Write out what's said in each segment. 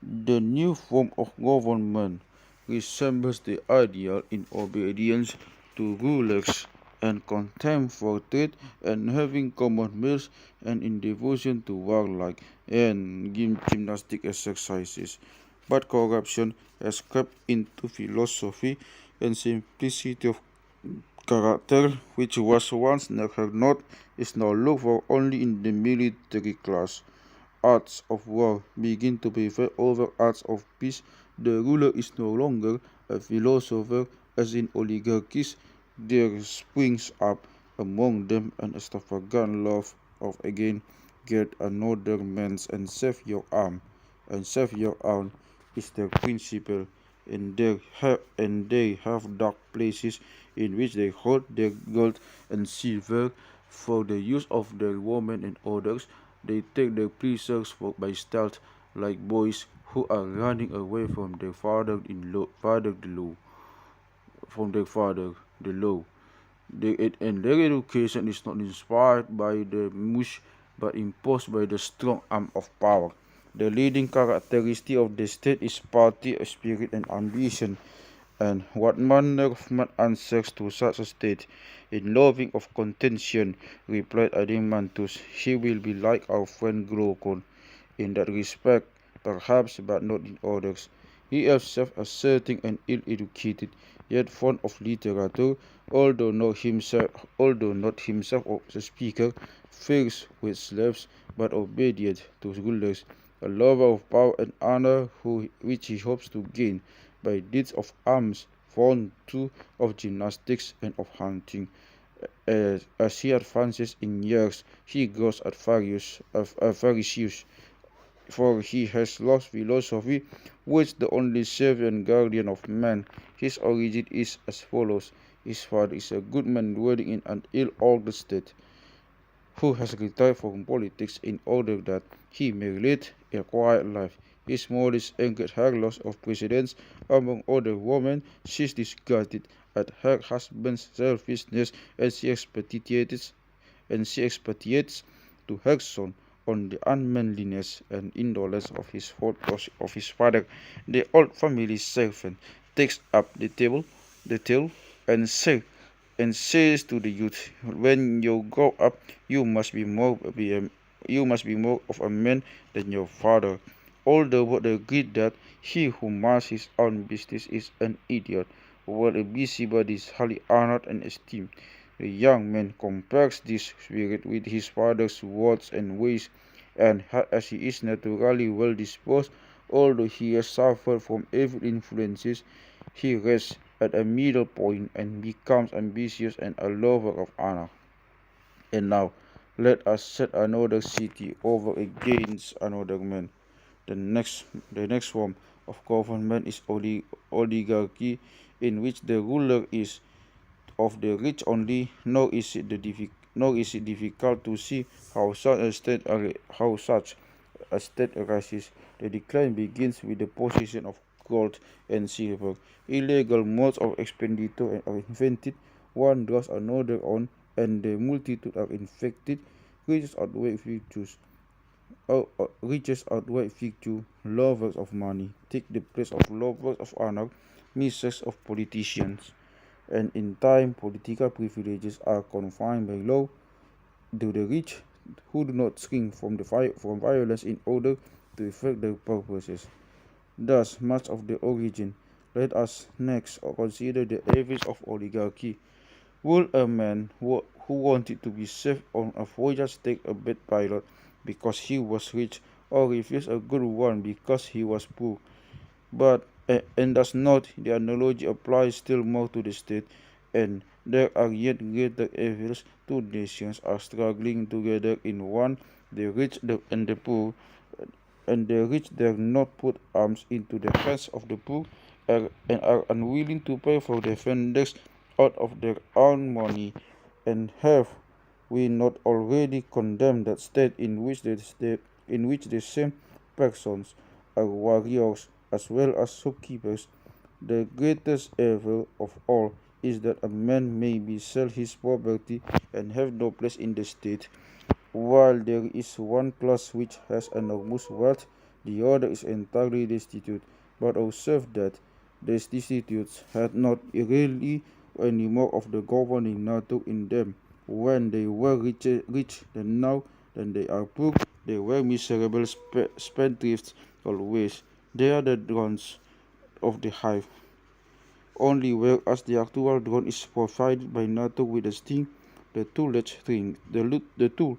The new form of government resembles the ideal in obedience to rulers and contempt for trade and having common meals and in devotion to warlike and gymnastic exercises. But corruption has crept into philosophy and simplicity of character, which was once not, is now looked for only in the military class. Arts of war begin to prevail over arts of peace. The ruler is no longer a philosopher, as in oligarchies. There springs up among them an extravagant love of again get another man's and save your arm, and save your arm is their principle, and they have dark places in which they hold their gold and silver for the use of their women and others. They take their pleasures by stealth, like boys who are running away from their father the law, from their father the law. And their education is not inspired by the muse, but imposed by the strong arm of power. The leading characteristic of the state is party spirit and ambition. And what manner of man answers to such a state? In loving of contention, replied Adimantus, she will be like our friend Glaucon, in that respect, perhaps, but not in others. He is self-asserting and ill-educated, yet fond of literature, although not himself a speaker, fierce with slaves, but obedient to rulers, a lover of power and honor, which he hopes to gain by deeds of arms, fond too of gymnastics and of hunting. As he advances in years, he grows at Pharisee, for he has lost philosophy, which the only savior and guardian of man. His origin is as follows. His father is a good man dwelling in an ill-ordered state, who has retired from politics in order that he may lead a quiet life. His mother is angered her loss of precedence among other women. She is disgusted at her husband's selfishness, and she expatiates to her son on the unmanliness and indolence of his father. The old family servant takes up the tale, and says to the youth, "When you grow up, you must be more of a man than your father." All the world agree that he who minds his own business is an idiot, while a busybody is highly honored and esteemed. The young man compares this spirit with his father's words and ways, and as he is naturally well disposed, although he has suffered from evil influences, he rests at a middle point and becomes ambitious and a lover of honor. And now, let us set another city over against another man. The next form of government is oligarchy, in which the ruler is of the rich only, nor is it difficult to see how such a state arises. The decline begins with the possession of gold and silver. Illegal modes of expenditure are invented, one draws another on, and the multitude are infected. Riches outweigh virtues. Riches outweigh virtue. Lovers of money take the place of lovers of honor, misers of politicians. And in time, political privileges are confined by law to the rich, who do not shrink from violence in order to effect their purposes. Thus much of the origin. Let us next consider the average of oligarchy. Will a man who wanted to be safe on a voyage take a bad pilot because he was rich, or refuse a good one because he was poor? But and does not the analogy apply still more to the state? And there are yet greater evils. Two nations are struggling together in one, the rich and the poor, and the rich dare not put arms into the hands of the poor, and are unwilling to pay for defenders out of their own money. And have we not already condemned that state in which the same persons are warriors as well as shopkeepers? The greatest evil of all is that a man may be sell his property and have no place in the state, while there is one class which has enormous wealth. The other is entirely destitute, but observe that these destitutes had not really any more of the governing nature in them when they were rich than now. Then they are poor, they were miserable spendthrifts always. They are the drones of the hive. Only whereas the actual drone is provided by nature with a sting, the two ledge thing, the two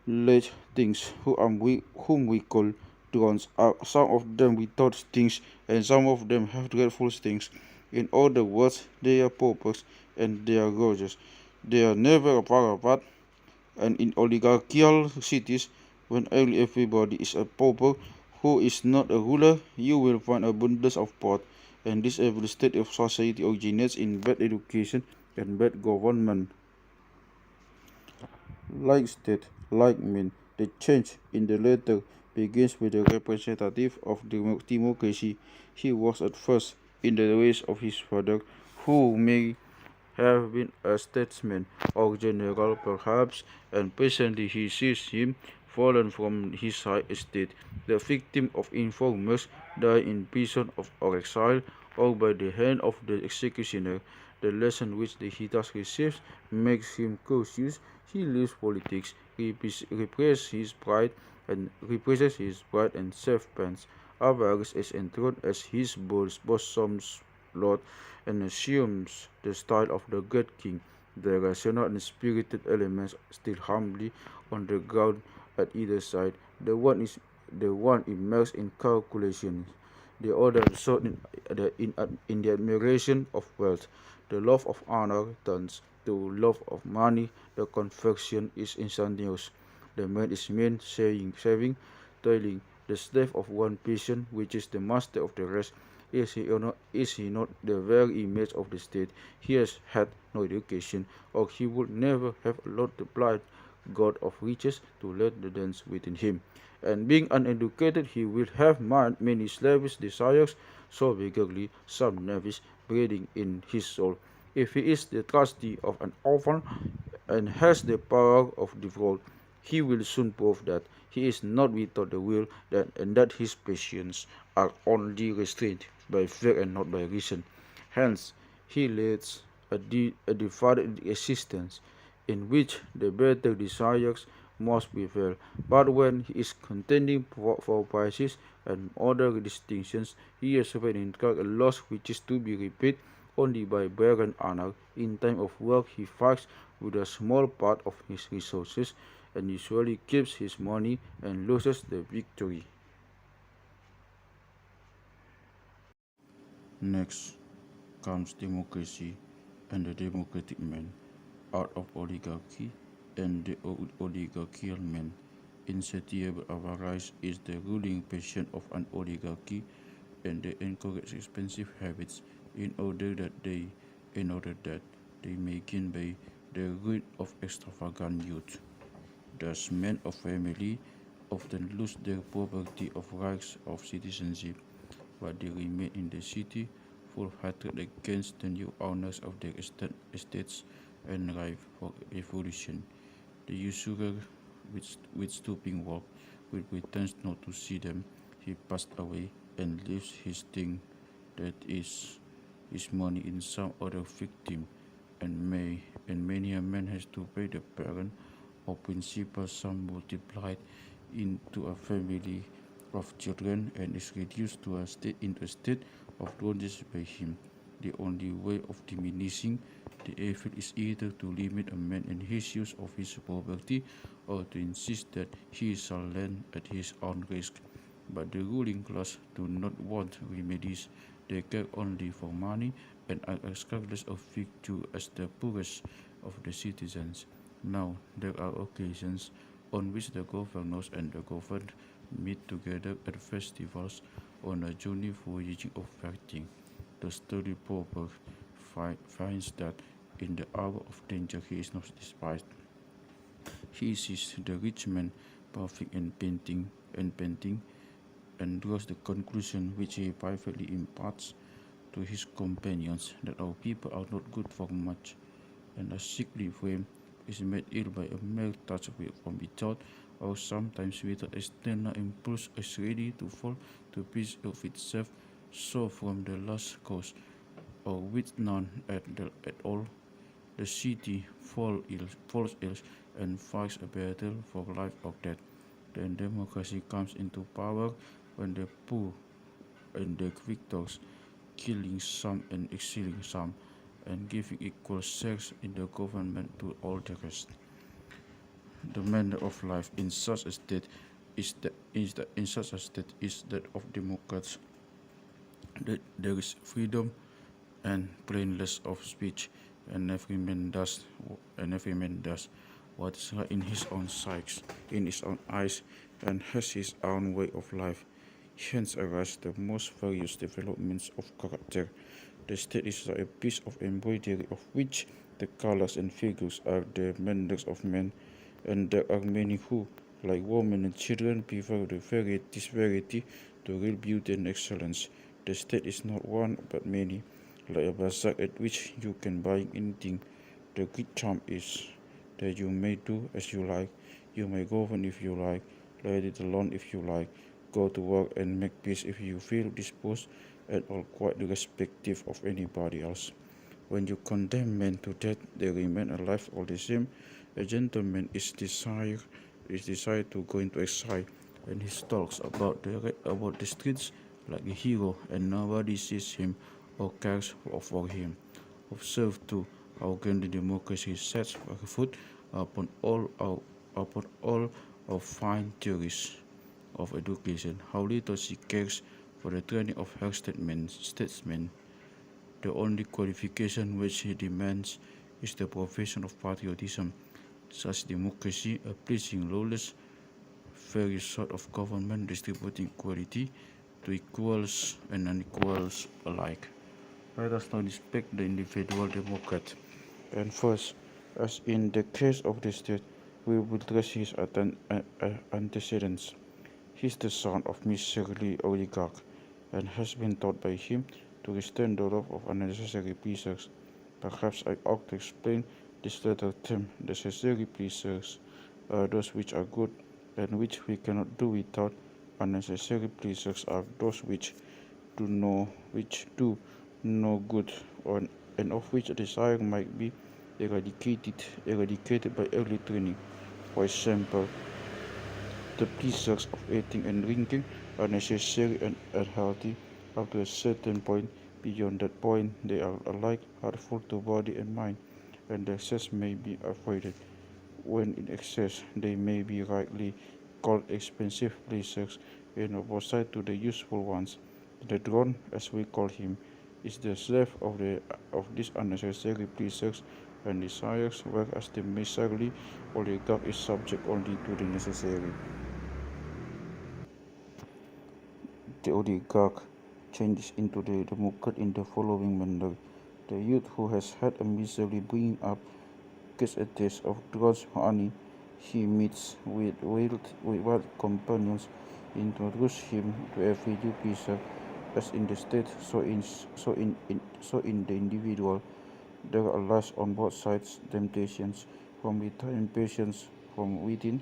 ledge things whom we call drones are some of them without stings and some of them have dreadful stings. In other words, they are paupers and they are gorgeous. They are never far apart, and in oligarchical cities, when everybody is a pauper who is not a ruler, you will find abundance of pot, and this every state of society originates in bad education and bad government. Like state, like men, the change in the latter begins with the representative of democracy. He was at first in the ways of his father, who may have been a statesman or general perhaps, and presently he sees him fallen from his high estate, the victim of informers, die in prison or exile, or by the hand of the executioner. The lesson which he thus receives makes him cautious. He leaves politics, represses his pride and self-pence. Avarice is enthroned as his bosom lord and assumes the style of the great king. The rational and spirited elements still humbly on the ground at either side. The one immersed in calculations, the other sought in the admiration of wealth. The love of honor turns to love of money. The conversion is instantaneous. The man is mean, saving, toiling, the slave of one patient, which is the master of the rest. Is he not the very image of the state? He has had no education, or he would never have allowed the blind god of riches to let the dance within him. And being uneducated, he will have many slavish desires, so vigorously, some knavish, breeding in his soul. If he is the trustee of an orphan and has the power of default, he will soon prove that he is not without the will, and that his passions are only restrained by fear and not by reason. Hence, he leads a divided existence in which the better desires must prevail. But when he is contending for prizes and other distinctions, he has often incurred a loss which is to be repaid only by barren honor. In time of work, he fights with a small part of his resources and usually keeps his money and loses the victory. Next comes democracy and the democratic man, out of oligarchy and the oligarchical man. Insatiable avarice is the ruling passion of an oligarchy, and they encourage expensive habits in order that they may gain by the ruin of extravagant youth. Thus men of family often lose their property of rights of citizenship, but they remain in the city full-hearted against the new owners of their estates and ripe for revolution. The usurer, with stooping walk, with pretends not to see them, he passed away and leaves his thing, that is, his money, in some other victim, and many a man has to pay the parent or principal sum multiplied into a family of children and is reduced to a state of drudgery by him. The only way of diminishing the effort is either to limit a man in his use of his property or to insist that he shall lend at his own risk. But the ruling class do not want remedies. They care only for money and are as careless of virtue as the poorest of the citizens. Now, there are occasions on which the governors and the governed meet together at festivals on a journey voyaging of fighting. The sturdy pauper finds that in the hour of danger he is not despised. He sees the rich man puffing and panting, and draws the conclusion which he privately imparts to his companions, that our people are not good for much, and a sickly frame is made ill by a mere touch from without or sometimes with an external impulse is ready to fall to pieces of itself, so from the last cause, or with none at all, the city falls ill and fights a battle for life or death. Then democracy comes into power when the poor and the victors, killing some and exiling some, and giving equal shares in the government to all the rest. The manner of life in such a state is that of democrats. That there is freedom and plainness of speech, and every man does what is right in his own sight, in his own eyes, and has his own way of life. Hence arise the most various developments of character. The state is like a piece of embroidery of which the colors and figures are the manners of men, and there are many who, like women and children, prefer this variety to real beauty and excellence. The state is not one but many, like a bazaar at which you can buy anything. The great charm is that you may do as you like, you may govern if you like, let it alone if you like, go to work and make peace if you feel disposed, and all quite irrespective of anybody else. When you condemn men to death, they remain alive all the same. A gentleman is desired to go into exile, and he stalks about the streets like a hero, and nobody sees him or cares for him. Observe too how grandly democracy sets foot upon all our fine theories of education, how little she cares for the training of her statesmen. The only qualification which he demands is the profession of patriotism. Such democracy, a pleasing, lawless, very sort of government distributing equality to equals and unequals alike. Let us now respect the individual democrat. And first, as in the case of the state, we will trace his antecedents. He is the son of miserly oligarch, and has been taught by him to restrain the love of unnecessary pleasures. Perhaps I ought to explain this latter term. Necessary pleasures are those which are good, and which we cannot do without. Unnecessary pleasures are those which do no good, and of which desire might be eradicated by early training. For example, the pleasures of eating and drinking are necessary and healthy up to a certain point. Beyond that point, they are alike harmful to body and mind, and excess may be avoided. When in excess, they may be rightly called expensive pleasures, in opposite to the useful ones. The drone, as we call him, is the slave of these unnecessary pleasures and desires, whereas the miserly oligarch is subject only to the necessary. The oligarch changes into the democrat in the following manner. The youth who has had a miserly bringing up gets a taste of God's honey. He meets with wild companions, introduce him to every new pleasure, as in the state, so in the individual. There are lies on both sides, temptations from without and patience from within.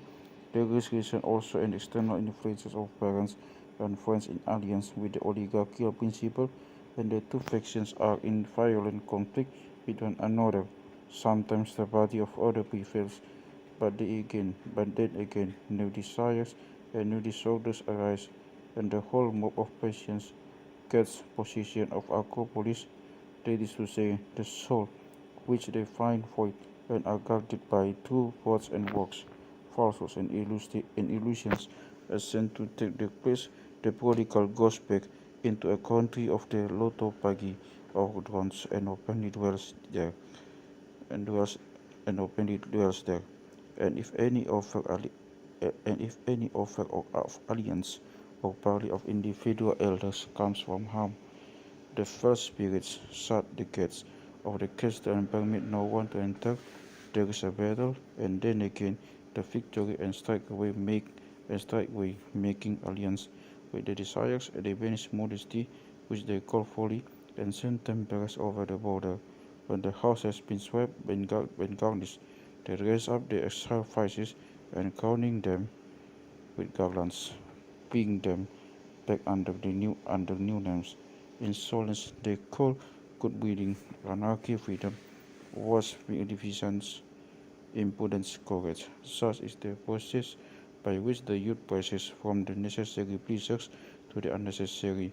There is reason also and external influences of parents and friends in alliance with the oligarchical principle, and the two factions are in violent conflict with one another. Sometimes the party of other prevails, but then again, new desires and new disorders arise, and the whole mob of patients gets possession of Acropolis, that is to say, the soul, which they find void, and are guarded by true words and works, falsehoods and illusions, as sent to take the place. The prodigal goes back into a country of the Lotopagi or drones, and openly dwells there, and dwells and openly dwells there. And if any offer of alliance or parley of individual elders comes from harm, the first spirits shut the gates of the castle and permit no one to enter. There is a battle, and then again the victory, and strike away, making alliance with the desires and the vanished modesty which they call folly, and send temperance over the border. When the house has been swept and garnished, they raise up the exiled vices, and crowning them with garlands, bringing them back under new names. Insolence they call good breeding, anarchy, freedom, was magnificence, impudence, courage. Such is the process by which the youth passes from the necessary pleasures to the unnecessary.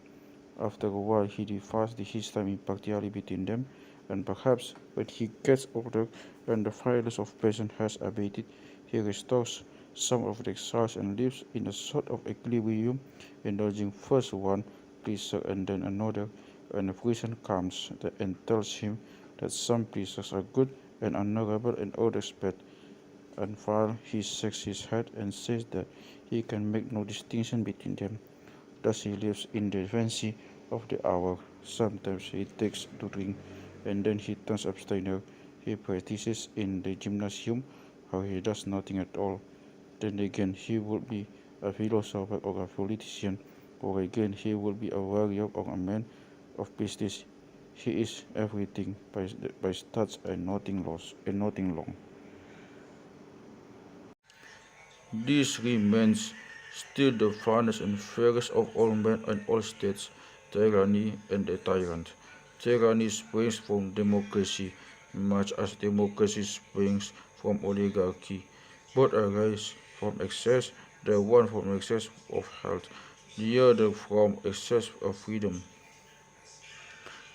After a while he divides his time impartially between them, and perhaps when he gets older and the violence of passion has abated, he restores some of the exiles and lives in a sort of equilibrium, indulging first one pleasure and then another, and a reason comes and tells him that some pleasures are good and honorable and others bad, and while he shakes his head and says that he can make no distinction between them. Thus he lives in the fancy of the hour. Sometimes he takes to drink, and then he turns abstainer. He practices in the gymnasium, or he does nothing at all. Then again he would be a philosopher or a politician, or again he would be a warrior or a man of business. He is everything by stats and nothing lost and nothing long. This remains still the finest and fairest of all men and all states, tyranny and the tyrant. Tyranny springs from democracy, much as democracy springs from oligarchy. Both arise from excess, the one from excess of health, the other from excess of freedom.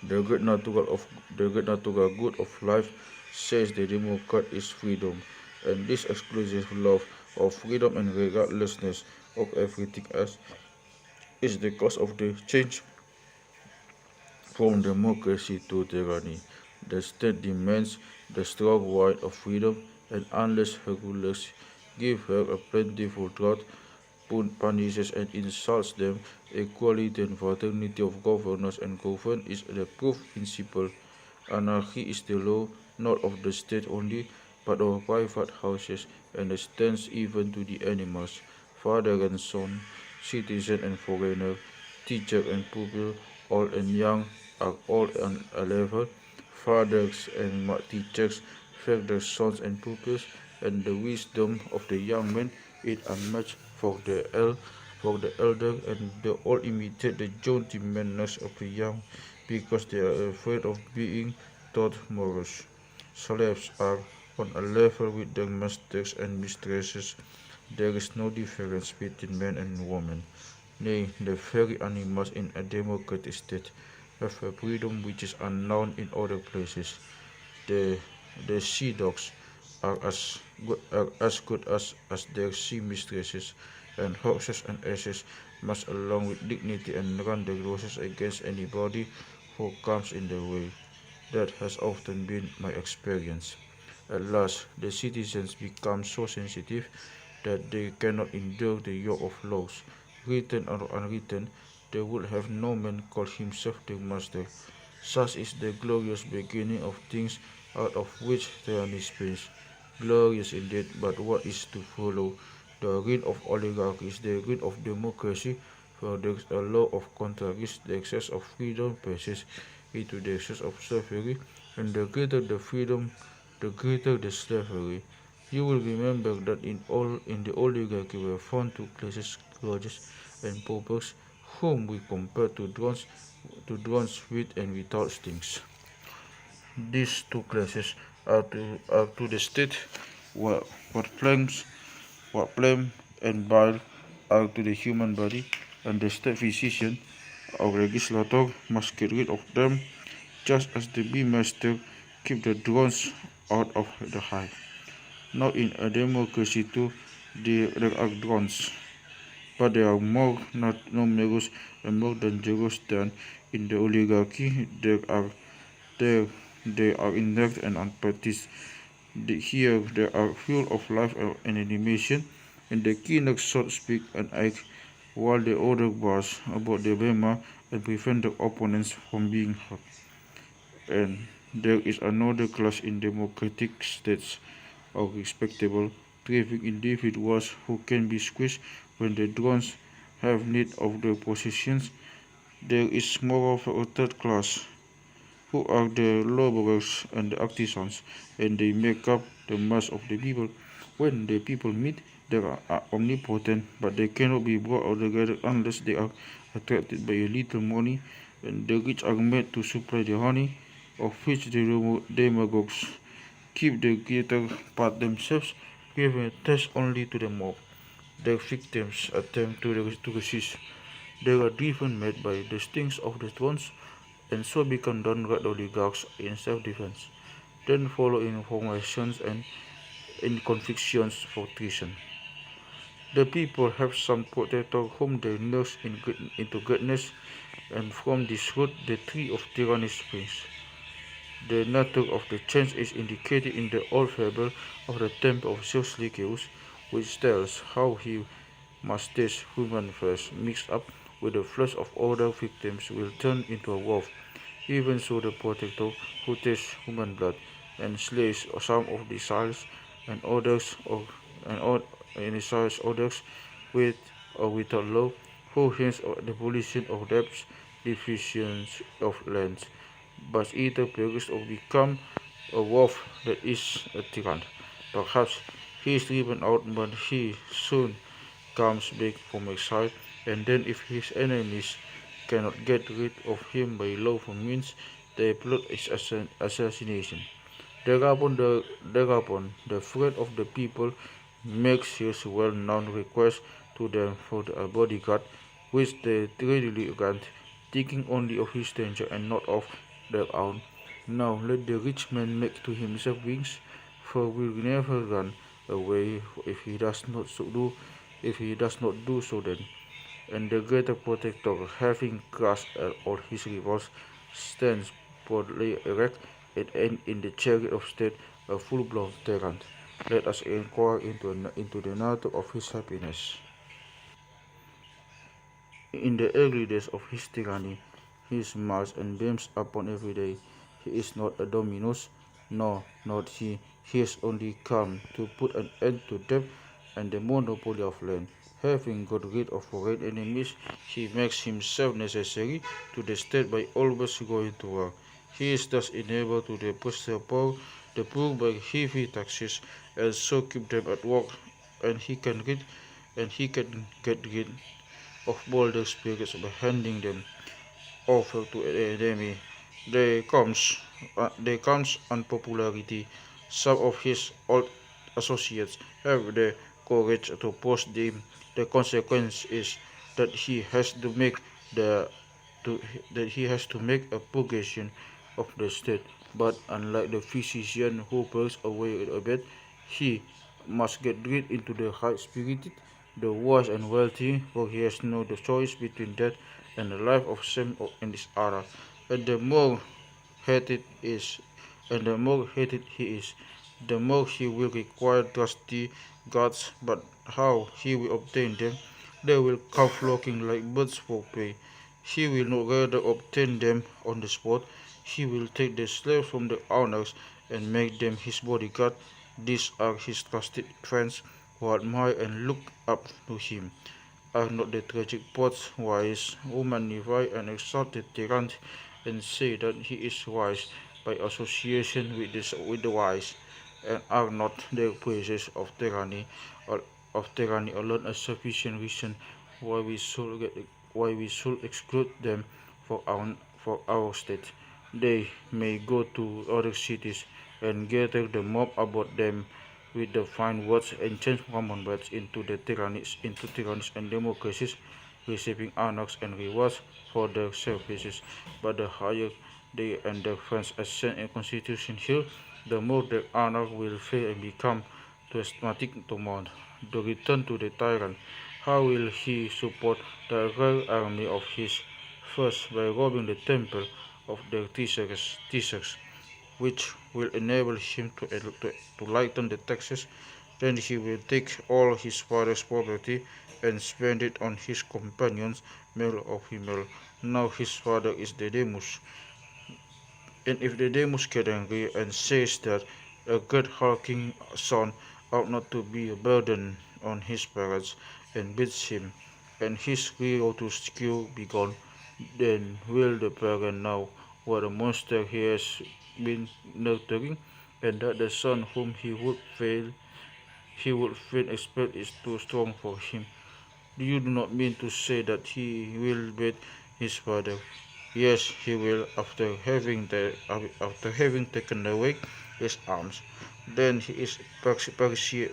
The great natural good of life, says the Democrat, is freedom, and this exclusive love of freedom and regardlessness of everything else is the cause of the change from democracy to tyranny. The state demands the strong right of freedom, and unless her rulers give her a plentiful drought, punishes and insults them, equality and fraternity of governors and governed is the proof principle. Anarchy is the law not of the state only, but of private houses, and extends even to the animals. Father and son, citizen and foreigner, teacher and pupil, old and young are all on a level. Fathers and teachers fail their sons and pupils, and the wisdom of the young men is unmatched for the elder, and they all imitate the jaunty manners of the young because they are afraid of being taught morals. Slaves are on a level with their masters and mistresses. There is no difference between men and women. Nay, the very animals in a democratic state have a freedom which is unknown in other places. The, the sea dogs are as good as their sea mistresses, and horses and asses must along with dignity and run the races against anybody who comes in their way. That has often been my experience. At last, the citizens become so sensitive that they cannot endure the yoke of laws, written or unwritten. They would have no man call himself their master. Such is the glorious beginning of things out of which tyranny springs. Glorious indeed, but what is to follow? The ruin of oligarchy is the ruin of democracy, for there is a law of contraries. The excess of freedom passes into the excess of slavery, and the greater the freedom, the greater the slavery. You will remember that in the oligarchy were found two classes, clergy and paupers, whom we compare to drones with and without stings. These two classes are to the state what what flames what flame and bile are to the human body, and the state physician or legislator must get rid of them, just as the bee master keep the drones out of the hive. Now in a democracy too, there are drones, but they are more not numerous and more dangerous than in the oligarchy. There they are inert and unpracticed. Here they are full of life and animation, and the keener shot speak and act, while the other bars about the bema and prevent the opponents from being hurt. And there is another class in democratic states of respectable, thriving individuals who can be squeezed when the drones have need of their possessions. There is moreover a third class, who are the laborers and the artisans, and they make up the mass of the people. When the people meet, They are omnipotent, but they cannot be brought together unless they are attracted by a little money, and the rich are made to supply the honey, of which the demagogues keep the greater part themselves, giving a taste only to the mob. Their victims attempt to resist. They are driven mad by the stings of the thorns, and so become downright oligarchs in self-defense. Then follow informations and in convictions for treason. The people have some protector whom they nurse into greatness, and from this root the tree of tyranny springs. The nature of the change is indicated in the old fable of the temple of Zeus Lycaeus, which tells how he must taste human flesh mixed up with the flesh of other victims will turn into a wolf. Even so, the protector who tastes human blood and slays some of the exiles and others of and exiles others with or without law, who hints at the abolition of debts, divisions of lands, but either perishes or become a wolf that is a tyrant. Perhaps he is driven out, but he soon comes back from exile, and then if his enemies cannot get rid of him by lawful means, they plot his assassination. Thereupon, the friend of the people makes his well-known request to them for a bodyguard, which they readily grant, thinking only of his danger and not of their own. Now let the rich man make to himself wings, for we will never run away if he does not do so then. And the greater protector, having crushed all his rivals, stands proudly erect and in the chariot of state, a full-blown tyrant. Let us inquire into the nature of his happiness. In the early days of his tyranny, he smiles and beams upon every day. He is not a dominus, no, not he. He has only come to put an end to debt and the monopoly of land. Having got rid of foreign enemies, he makes himself necessary to the state by always going to war. He is thus enabled to depress the poor by heavy taxes, and so keep them at work, and he can get rid of bolder spirits by handing them over to the enemy. There comes unpopularity. Some of his old associates have the courage to oppose him. The consequence is that the to, he has to make a purgation of the state. But unlike the physician who pulls away a bed, he must get rid into the high-spirited, the wise and wealthy, for he has no choice between that and the life of some in this era. And the more hated is, and the more hated he is, the more he will require trusty guards. But how he will obtain them? They will come flocking like birds for prey. He will not rather obtain them on the spot. He will take the slaves from the owners and make them his bodyguard. These are his trusted friends who admire and look up to him. Are not the tragic poets wise who magnify and exalt the tyrant and say that he is wise by association with the wise? And are not their praises of tyranny alone a sufficient reason why we should exclude them for our state? They may go to other cities and gather the mob about them with the fine words and change commonwealths into tyrannies and democracies, receiving honors and rewards for their services. But the higher they and their friends ascend in constitution hill, the more their honor will fail and become too torment. To return to the tyrant, how will he support the royal army of his? First, by robbing the temple of their treasures, which will enable him to lighten the taxes. Then he will take all his father's property and spend it on his companions, male or female. Now his father is the Demus, and if the Demus get angry and says that a great hulking son ought not to be a burden on his parents, and beats him, and his hero to skill be gone, then will the parent know what a monster he has been nurturing, and that the son whom he would fail he would fain expect is too strong for him. You do not mean to say that he will beat his father? Yes, he will, after having taken away his arms. Then he is parricide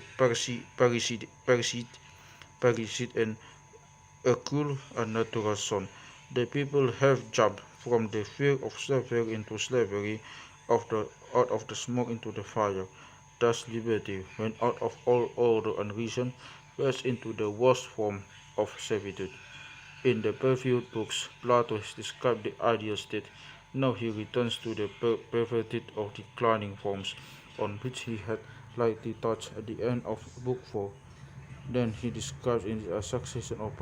and a cruel and natural son. The people have jumped from the fear of slavery into slavery, out of the smoke into the fire. Thus liberty, when out of all order and reason, burst into the worst form of servitude. In the perfumed books, Plato has described the ideal state. Now he returns to the perverted or declining forms on which he had lightly touched at the end of Book 4. Then he describes in a succession of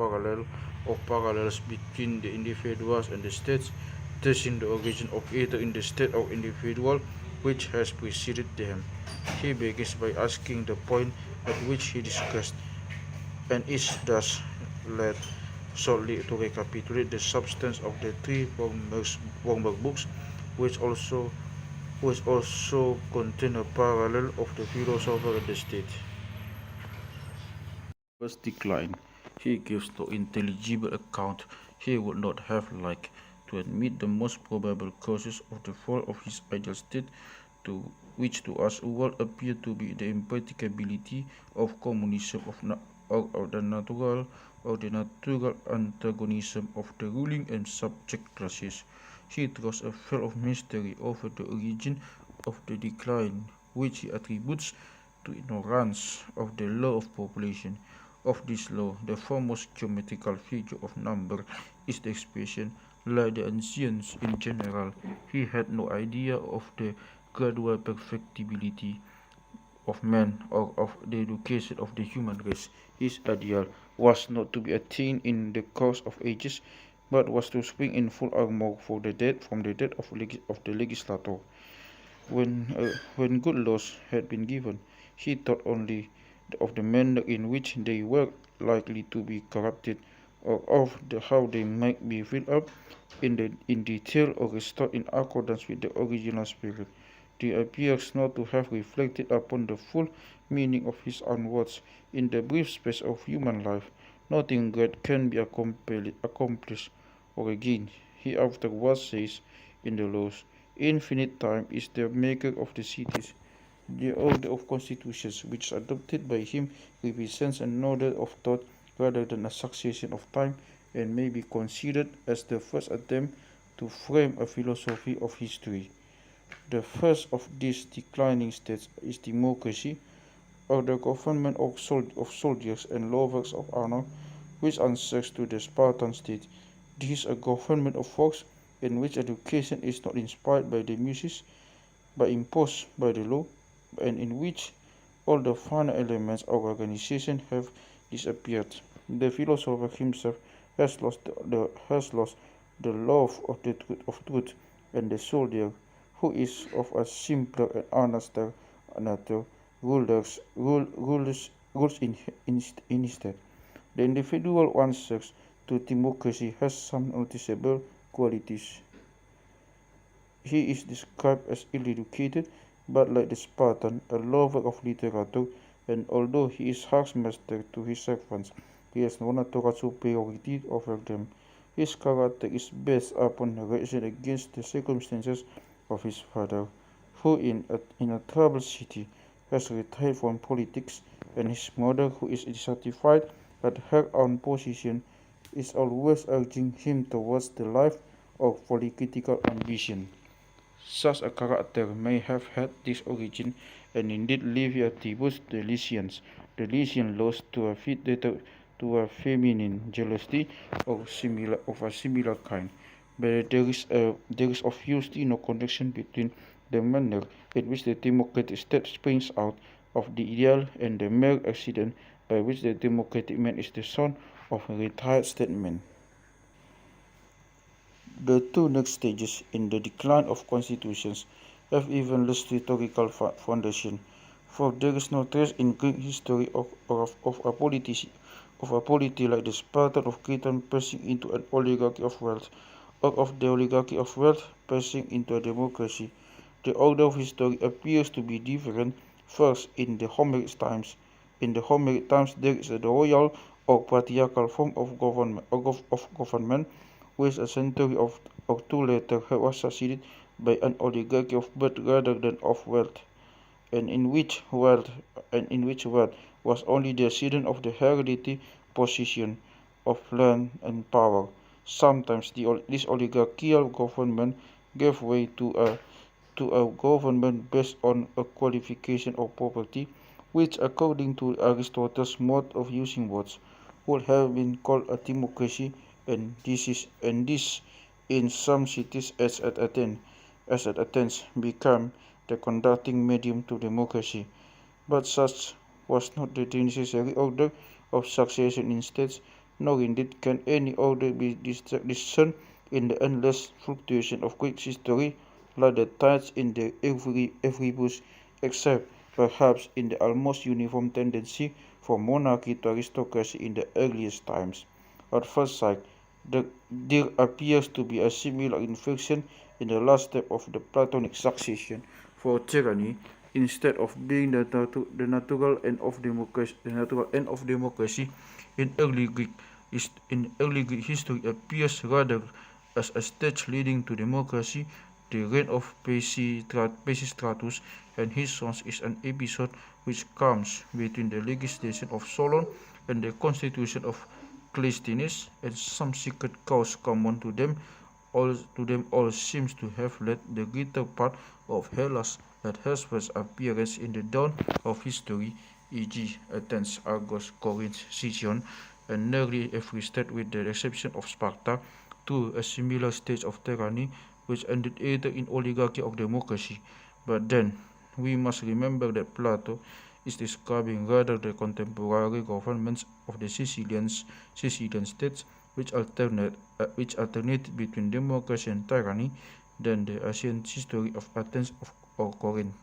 parallels between the individuals and the states, tracing the origin of either in the state or individual which has preceded them. He begins by asking the point at which he discussed, and is thus led shortly to recapitulate the substance of the three former books, which also contain a parallel of the philosopher and the state. First decline. He gives no intelligible account. He would not have liked to admit the most probable causes of the fall of his ideal state, to which to us all appear to be the impracticability of communism of the natural antagonism of the ruling and subject classes. He throws a veil of mystery over the origin of the decline, which he attributes to ignorance of the law of population. Of this law, the foremost geometrical figure of number is the expression, like the ancients in general. He had no idea of the gradual perfectibility of man or of the education of the human race. His ideal was not to be attained in the course of ages, but was to spring in full armor from the death of the legislator. When good laws had been given, he thought only of the manner in which they were likely to be corrupted, or of how they might be filled up in detail or restored in accordance with the original spirit. He appears not to have reflected upon the full meaning of his own words. In the brief space of human life, nothing great can be accomplished or again. He afterwards says in the laws, infinite time is the maker of the cities. The order of constitutions which is adopted by him represents an order of thought rather than a succession of time, and may be considered as the first attempt to frame a philosophy of history. The first of these declining states is democracy, or the government of soldiers and lovers of honor, which answers to the Spartan state. This is a government of force, in which education is not inspired by the muses, but imposed by the law, and in which all the final elements of organization have disappeared. The philosopher himself has lost the love of truth, and the soldier, who is of a simpler and honester nature, rules instead. The individual answers to democracy has some noticeable qualities. He is described as ill-educated, but like the Spartan, a lover of literature, and although he is harsh master to his servants, he has no natural superiority over them. His character is based upon a reaction against the circumstances of his father, who in a troubled city has retired from politics, and his mother, who is dissatisfied at her own position, is always urging him towards the life of political ambition. Such a character may have had this origin, and indeed Livy attributes the Lycian laws to a feminine jealousy of a similar kind. But there is obviously no connection between the manner in which the democratic state springs out of the ideal and the mere accident by which the democratic man is the son of a retired statesman. The two next stages in the decline of constitutions have even less historical foundation, for there is no trace in Greek history of a polity like the Spartan of Cretan passing into an oligarchy of wealth, or of the oligarchy of wealth passing into a democracy. The order of history appears to be different. First, in the Homeric times, In the Homeric times, there is the royal or patriarchal form of government, which a century or two later was succeeded by an oligarchy of birth rather than of wealth, and in which wealth was only the accident of the hereditary position of land and power. Sometimes this oligarchical government gave way to a government based on a qualification of property, which, according to Aristotle's mode of using words, would have been called a democracy, and this in some cities as at Athens became the conducting medium to democracy. But such was not the necessary order of succession in states, nor indeed can any order be discerned in the endless fluctuation of Greek history like the tides in the every bush, except perhaps in the almost uniform tendency from monarchy to aristocracy in the earliest times. At first sight, there appears to be a similar inflection in the last step of the Platonic succession for tyranny, instead of being the natural end of democracy in early Greek history appears rather as a stage leading to democracy. The reign of Pisistratus and his sons is an episode which comes between the legislation of Solon and the constitution of Cleisthenes, and some secret cause common to them all seems to have led the greater part of Hellas that has first appearance in the dawn of history, e.g. Athens, Argos, Corinth, Sicyon, and nearly every state with the exception of Sparta, to a similar stage of tyranny which ended either in oligarchy or democracy. But then, we must remember that Plato is describing rather the contemporary governments of the Sicilian states, which alternate between democracy and tyranny, than the ancient history of Athens or Corinth.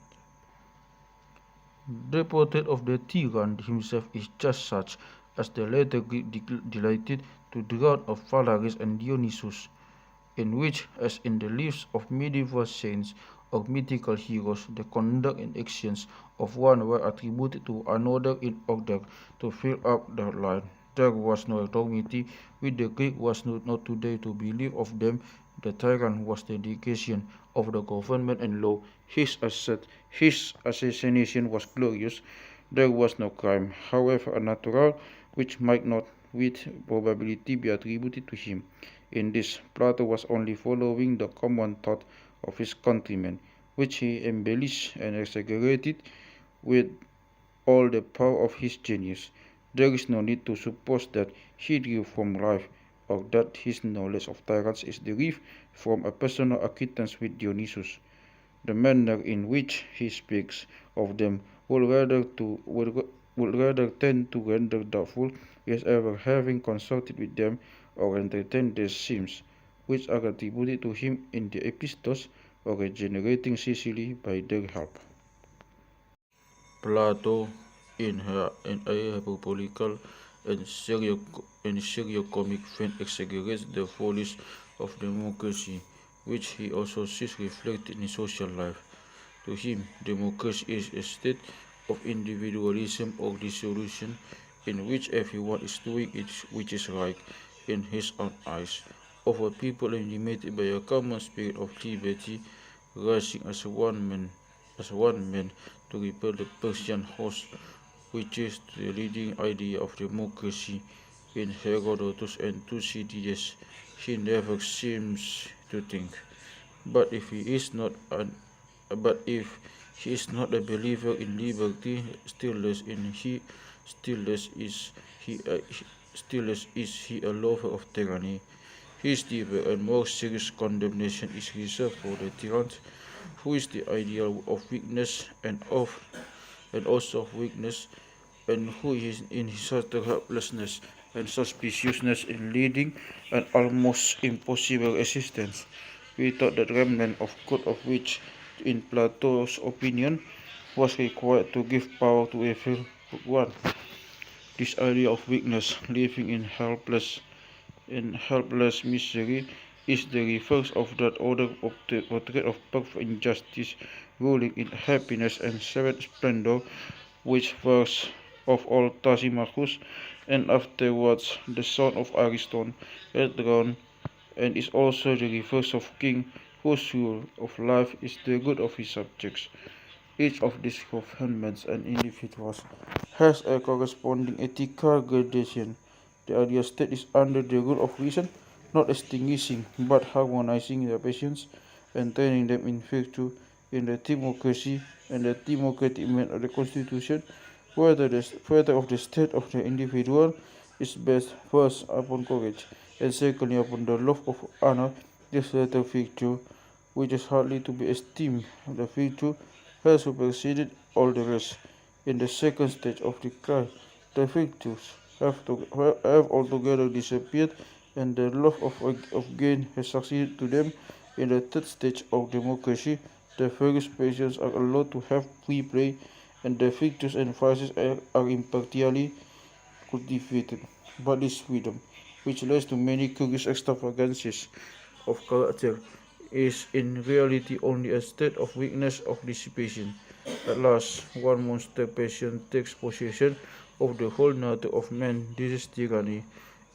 The portrait of the tyrant himself is just such, as the later Greek delighted to draw of Phalaris and Dionysus, in which, as in the lives of medieval saints or mythical heroes, the conduct and actions of one were attributed to another in order to fill up the line. There was no authority which the Greek was not today to believe of them. The tyrant was the dedication of the government and law. His assassination was glorious. There was no crime, however unnatural, which might not with probability be attributed to him. In this, Plato was only following the common thought of his countrymen, which he embellished and exaggerated with all the power of his genius. There is no need to suppose that he drew from life, or that his knowledge of tyrants is derived from a personal acquaintance with Dionysus. The manner in which he speaks of them would rather tend to render doubtful his ever having consulted with them or entertained their schemes, which are attributed to him in the epistles, or regenerating Sicily by their help. Plato, in a hyperbolical and seriocomic vein, exaggerates the follies of democracy, which he also sees reflected in social life. To him, democracy is a state of individualism or dissolution, in which everyone is doing it which is right in his own eyes, of a people animated by a common spirit of liberty, rising as one man to repel the Persian host, which is the leading idea of democracy. In Herodotus and Thucydides, he never seems to think. But if he is not an but if he is not a believer in liberty, still less is he a, still less is he a lover of tyranny. His deeper and more serious condemnation is reserved for the tyrant, who is the ideal of weakness and also of weakness, and who is in his utter helplessness and suspiciousness in leading an almost impossible existence, without the remnant of good of which, in Plato's opinion, was required to give power to every one. This idea of weakness, living in helpless misery, is the reverse of that order of the portrait of perfect injustice, ruling in happiness and serene splendor, which was of old Thrasymachus, and afterwards the son of Ariston, had drawn, and is also the reverse of king, whose rule of life is the good of his subjects. Each of these governments and individuals has a corresponding ethical gradation. The ideal state is under the rule of reason, not extinguishing but harmonizing their passions and training them in virtue. In the democracy and the democratic man of the constitution, whether of the state of the individual is based first upon courage and secondly upon the love of honor. This latter virtue, which is hardly to be esteemed, the virtue has superseded all the rest. In the second stage of decline, the virtues have altogether disappeared, and the love of gain has succeeded to them. In the third stage of democracy, the various passions are allowed to have free play, and the virtues and vices are impartially cultivated. But this freedom, which leads to many curious extravagances of character, is in reality only a state of weakness of dissipation. At last, one monster passion takes possession of the whole nature of man. This is tyranny.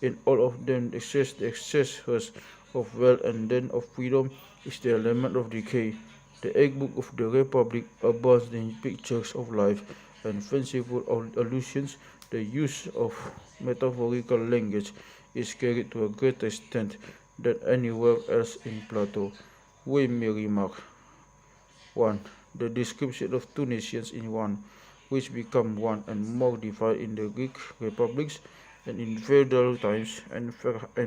In all of them, the excess first of wealth and then of freedom is the element of decay. The egg book of the Republic abounds in pictures of life and fanciful allusions. The use of metaphorical language is carried to a greater extent than anywhere else in Plato. We may remark 1. The description of two nations in one, which become one and more divided in the Greek republics and in feudal times, and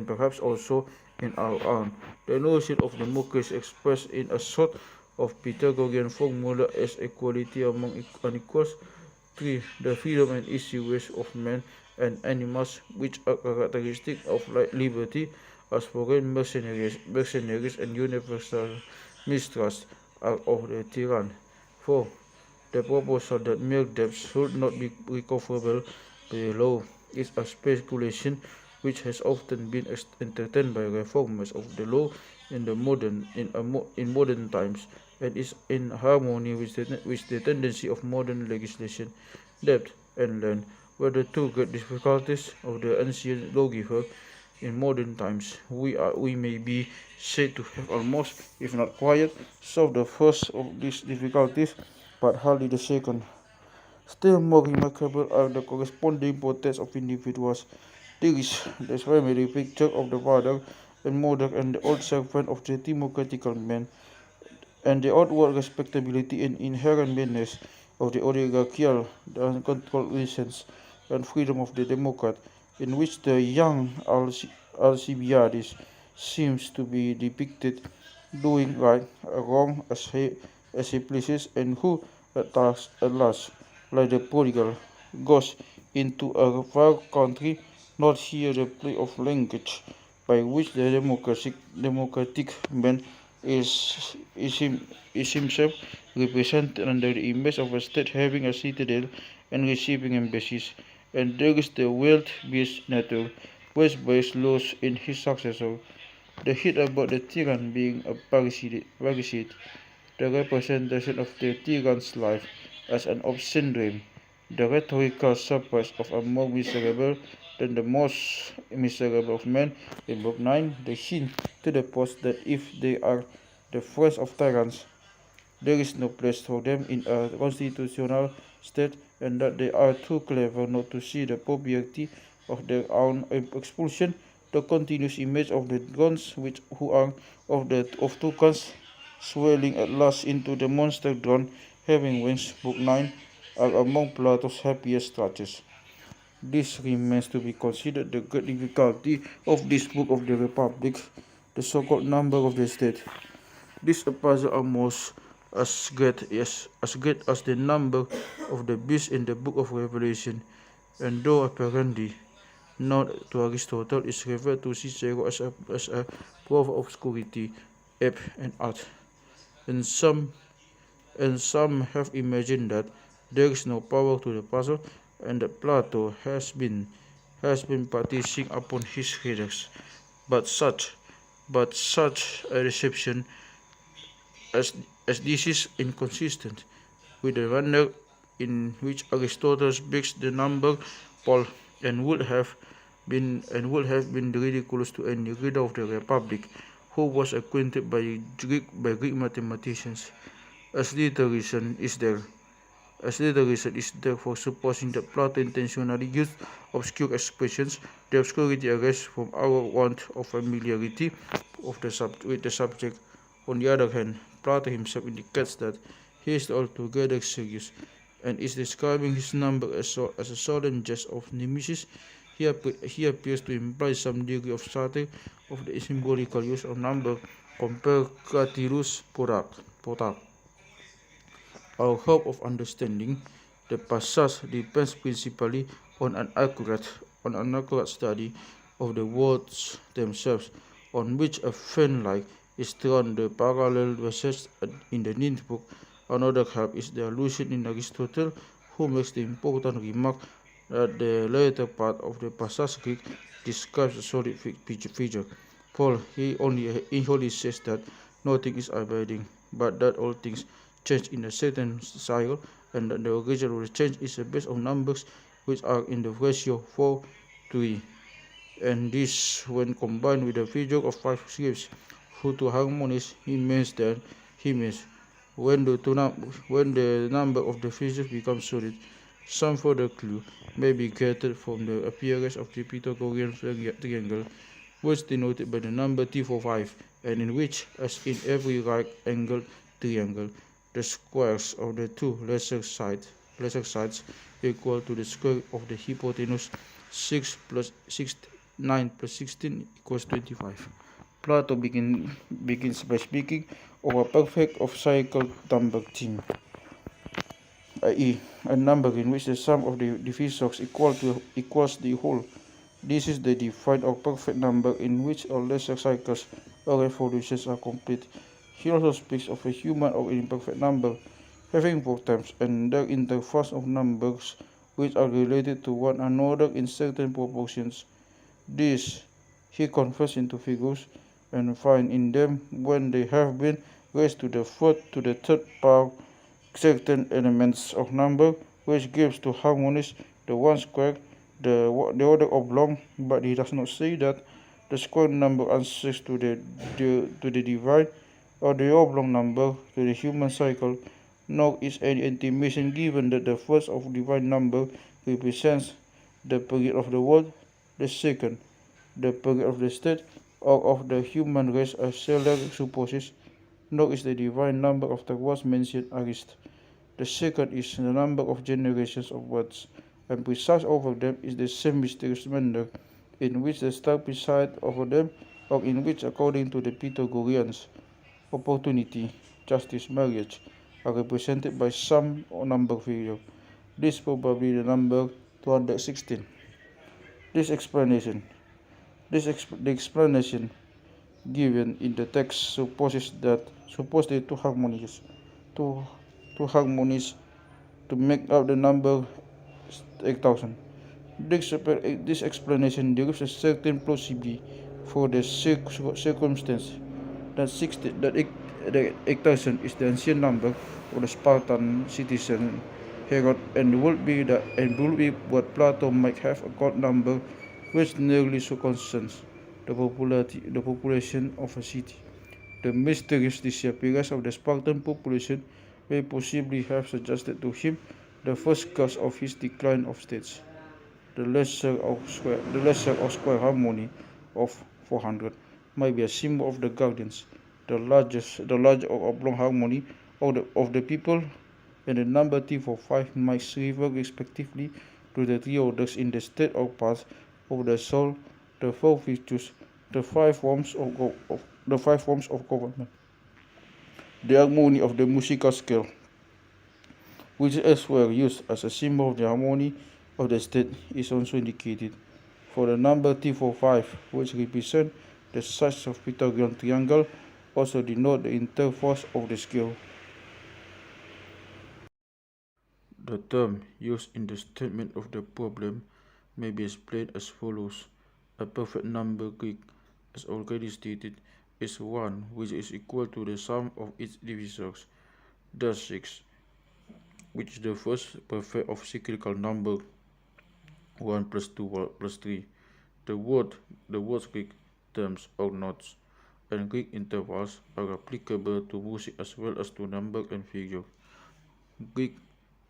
perhaps also in our own. The notion of democracy expressed in a sort of Pythagorean formula as equality among unequals. 3. The freedom and easy ways of men and animals, which are characteristic of liberty, as foreign mercenaries and universal mistrust are of the tyrann. 4. The proposal that mere debts should not be recoverable by law is a speculation which has often been entertained by reformers of the law in modern times, and is in harmony with the tendency of modern legislation. Debt and land were the two great difficulties of the ancient lawgiver. In modern times, we may be said to have almost, if not quite, solved the first of these difficulties, but hardly the second. Still more remarkable are the corresponding portraits of individuals. There is the primary picture of the father and mother and the old servant of the democratical man, and the outward respectability and inherent meanness of the oligarchical, the uncontrolled license and freedom of the democrat, in which the young Alcibiades seems to be depicted doing right or wrong as he pleases, and who at last, like the prodigal, goes into a far country, not hear the play of language by which the democratic man is himself represented under the image of a state having a citadel and receiving embassies, and there is the wealth-based nature, which bears laws in his successor. The hit about the tyrann being a parasite, the representation of the tyrann's life as an obscene dream, the rhetorical surprise of a more miserable than the most miserable of men in Book 9, the hint to the post that if they are the friends of tyrants, there is no place for them in a constitutional state, and that they are too clever not to see the propriety of their own expulsion. The continuous image of the drones, who are of toucans, swelling at last into the monster drone having wings, Book 9, are among Plato's happiest touches. This remains to be considered the great difficulty of this book of the Republic, the so-called number of the state. This is a puzzle almost as great as the number of the beast in the book of Revelation, and though apparently known to Aristotle, is referred to Cicero as a proof of obscurity, ape, and art. And some have imagined that there is no power to the puzzle, and that Plato has been practicing upon his readers. But such a reception as this is inconsistent with the manner in which Aristotle speaks the number Paul and would have been ridiculous to any reader of the Republic who was acquainted by Greek mathematicians, as little reason is there for supposing that Plato intentionally used obscure expressions. The obscurity arises from our want of familiarity with the subject. On the other hand, Plato himself indicates that he is altogether serious, and is describing his number as a solemn jest of nemesis. He appears to imply some degree of satire of the symbolical use of number. Compare Cratylus Potac. Our hope of understanding the passage depends principally on an accurate study of the words themselves, on which a fan light is thrown. The parallel passage in the ninth book. Another help is the allusion in Aristotle, who makes the important remark that the later part of the passage Greek describes a solid figure. Paul he only says that nothing is abiding, but that all things change in a certain cycle, and that the origin of the change is based on numbers which are in the ratio 4:3, and this, when combined with the figure of 5 shapes who to harmonies, he means when the number of the figures becomes solid. Some further clue may be gathered from the appearance of the Pythagorean triangle, which denoted by the number T45, and in which, as in every right-angled triangle, the squares of the two lesser sides equal to the square of the hypotenuse. 9 plus 16 equals 25. Plato begins by speaking of a perfect of cycle number team, i.e., a number in which the sum of the divisors equals the whole. This is the defined or perfect number in which all lesser cycles or revolutions are complete. He also speaks of a human or imperfect number, having 4 terms, and their intervals of numbers which are related to one another in certain proportions. These he converts into figures, and find in them, when they have been raised to the third power, certain elements of number, which gives to harmonies the one square, the other oblong, but he does not say that the square number answers to the divine, or the oblong number to the human cycle, nor is any intimation given that the first of divine number represents the period of the world, the second, the period of the state, or of the human race as Seller supposes, nor is the divine number of the words mentioned Arist. The second is the number of generations of words, and precise over them is the same mysterious manner in which the star presides over them, or in which, according to the Pythagoreans, opportunity, justice, marriage are represented by some number figure. This is probably the number 216. This explanation, the explanation given in the text supposes the two, two harmonies to make up the number 8,000. This explanation derives a certain plausibility for the circumstance that 8,000 is the ancient number of the Spartan citizen Herod, and would be what Plato might have called number, which nearly concerns the population of a city. The mysterious disappearance of the Spartan population may possibly have suggested to him the first cause of his decline of states. The lesser or square harmony of 400 might be a symbol of the guardians. The larger or oblong harmony of the people, and the number T for 5 might refer respectively to the 3 orders in the state or parts of the soul, the 4 virtues, the 5 forms of government. The harmony of the musical scale, which is elsewhere used as a symbol of the harmony of the state, is also indicated. For the number T45, which represents the sides of Pythagorean triangle, also denote the intervals of the scale. The term used in the statement of the problem may be explained as follows. A perfect number Greek, as already stated, is one which is equal to the sum of its divisors, thus 6. which is the first perfect of cyclical number 1 plus 2 plus 3. The words Greek terms or notes and Greek intervals are applicable to music as well as to number and figure. Greek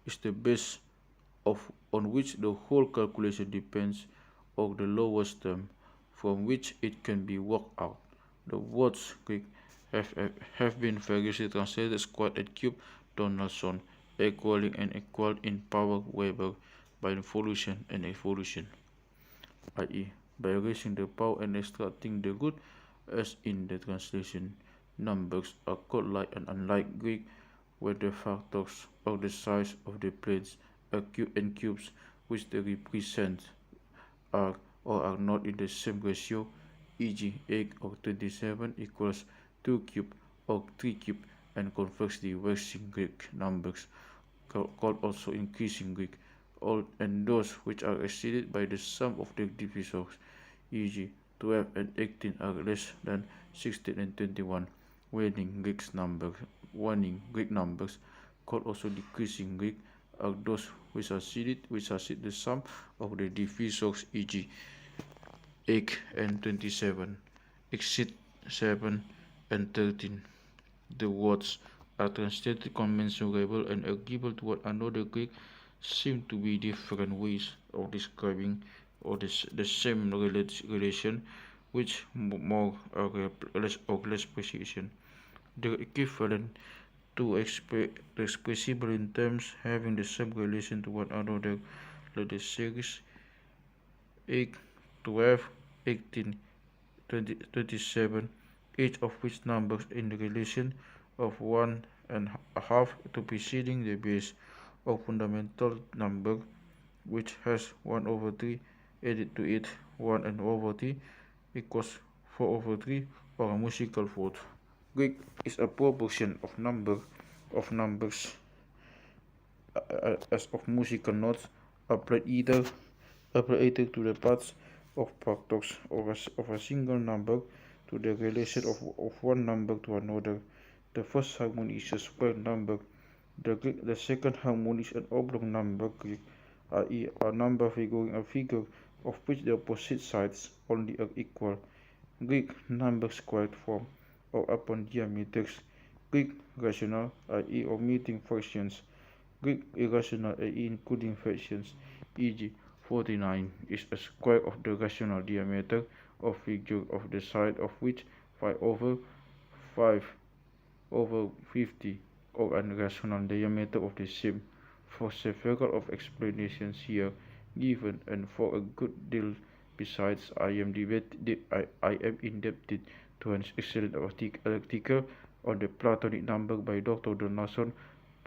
is the base on which the whole calculation depends, or the lowest term from which it can be worked out. The words Greek have been variously translated squared and cube Donaldson, equaling and equal in power Weber by involution and evolution, i.e. by raising the power and extracting the root, as in the translation. Numbers are called like and unlike Greek, where the factors or the size of the planes are and cubes which they represent are or are not in the same ratio, e.g. 8 or 27 equals 2 cube or 3 cube, and conversely waxing Greek numbers called also increasing Greek, and those which are exceeded by the sum of their divisors, e.g. 12 and 18 are less than 16 and 21. Waning Greek numbers, called also decreasing Greek, are those which exceed the sum of the divisors, e.g. 8 and 27, exceed 7 and 13. The words are translated commensurable and agreeable to one another. Greek seem to be different ways of describing or the same relation, which more or less precision. The equivalent to expressible in terms having the same relation to one another, like the series 8, 12, 18, 20, 27, each of which numbers in the relation of 1.5 to preceding the base of fundamental number, which has 1 over 3 added to it. 1 over 3 equals 4 over 3, or a musical fourth. Greek is a proportion of numbers as of musical notes applied either to the parts of factors of a single number to the relation of one number to another. The first harmony is a square number. The second harmony is an oblong number, Greek, i.e. a number figuring a figure of which the opposite sides only are equal. Greek number squared form or upon diameters. Greek rational, i.e. omitting fractions. Greek irrational, i.e. including fractions, e.g. 49 is a square of the rational diameter of figure of the side of which 5 over 50, or an irrational diameter of the same. For several of explanations here given, and for a good deal besides, I am indebted to an excellent article on the Platonic number by Dr. Donaldson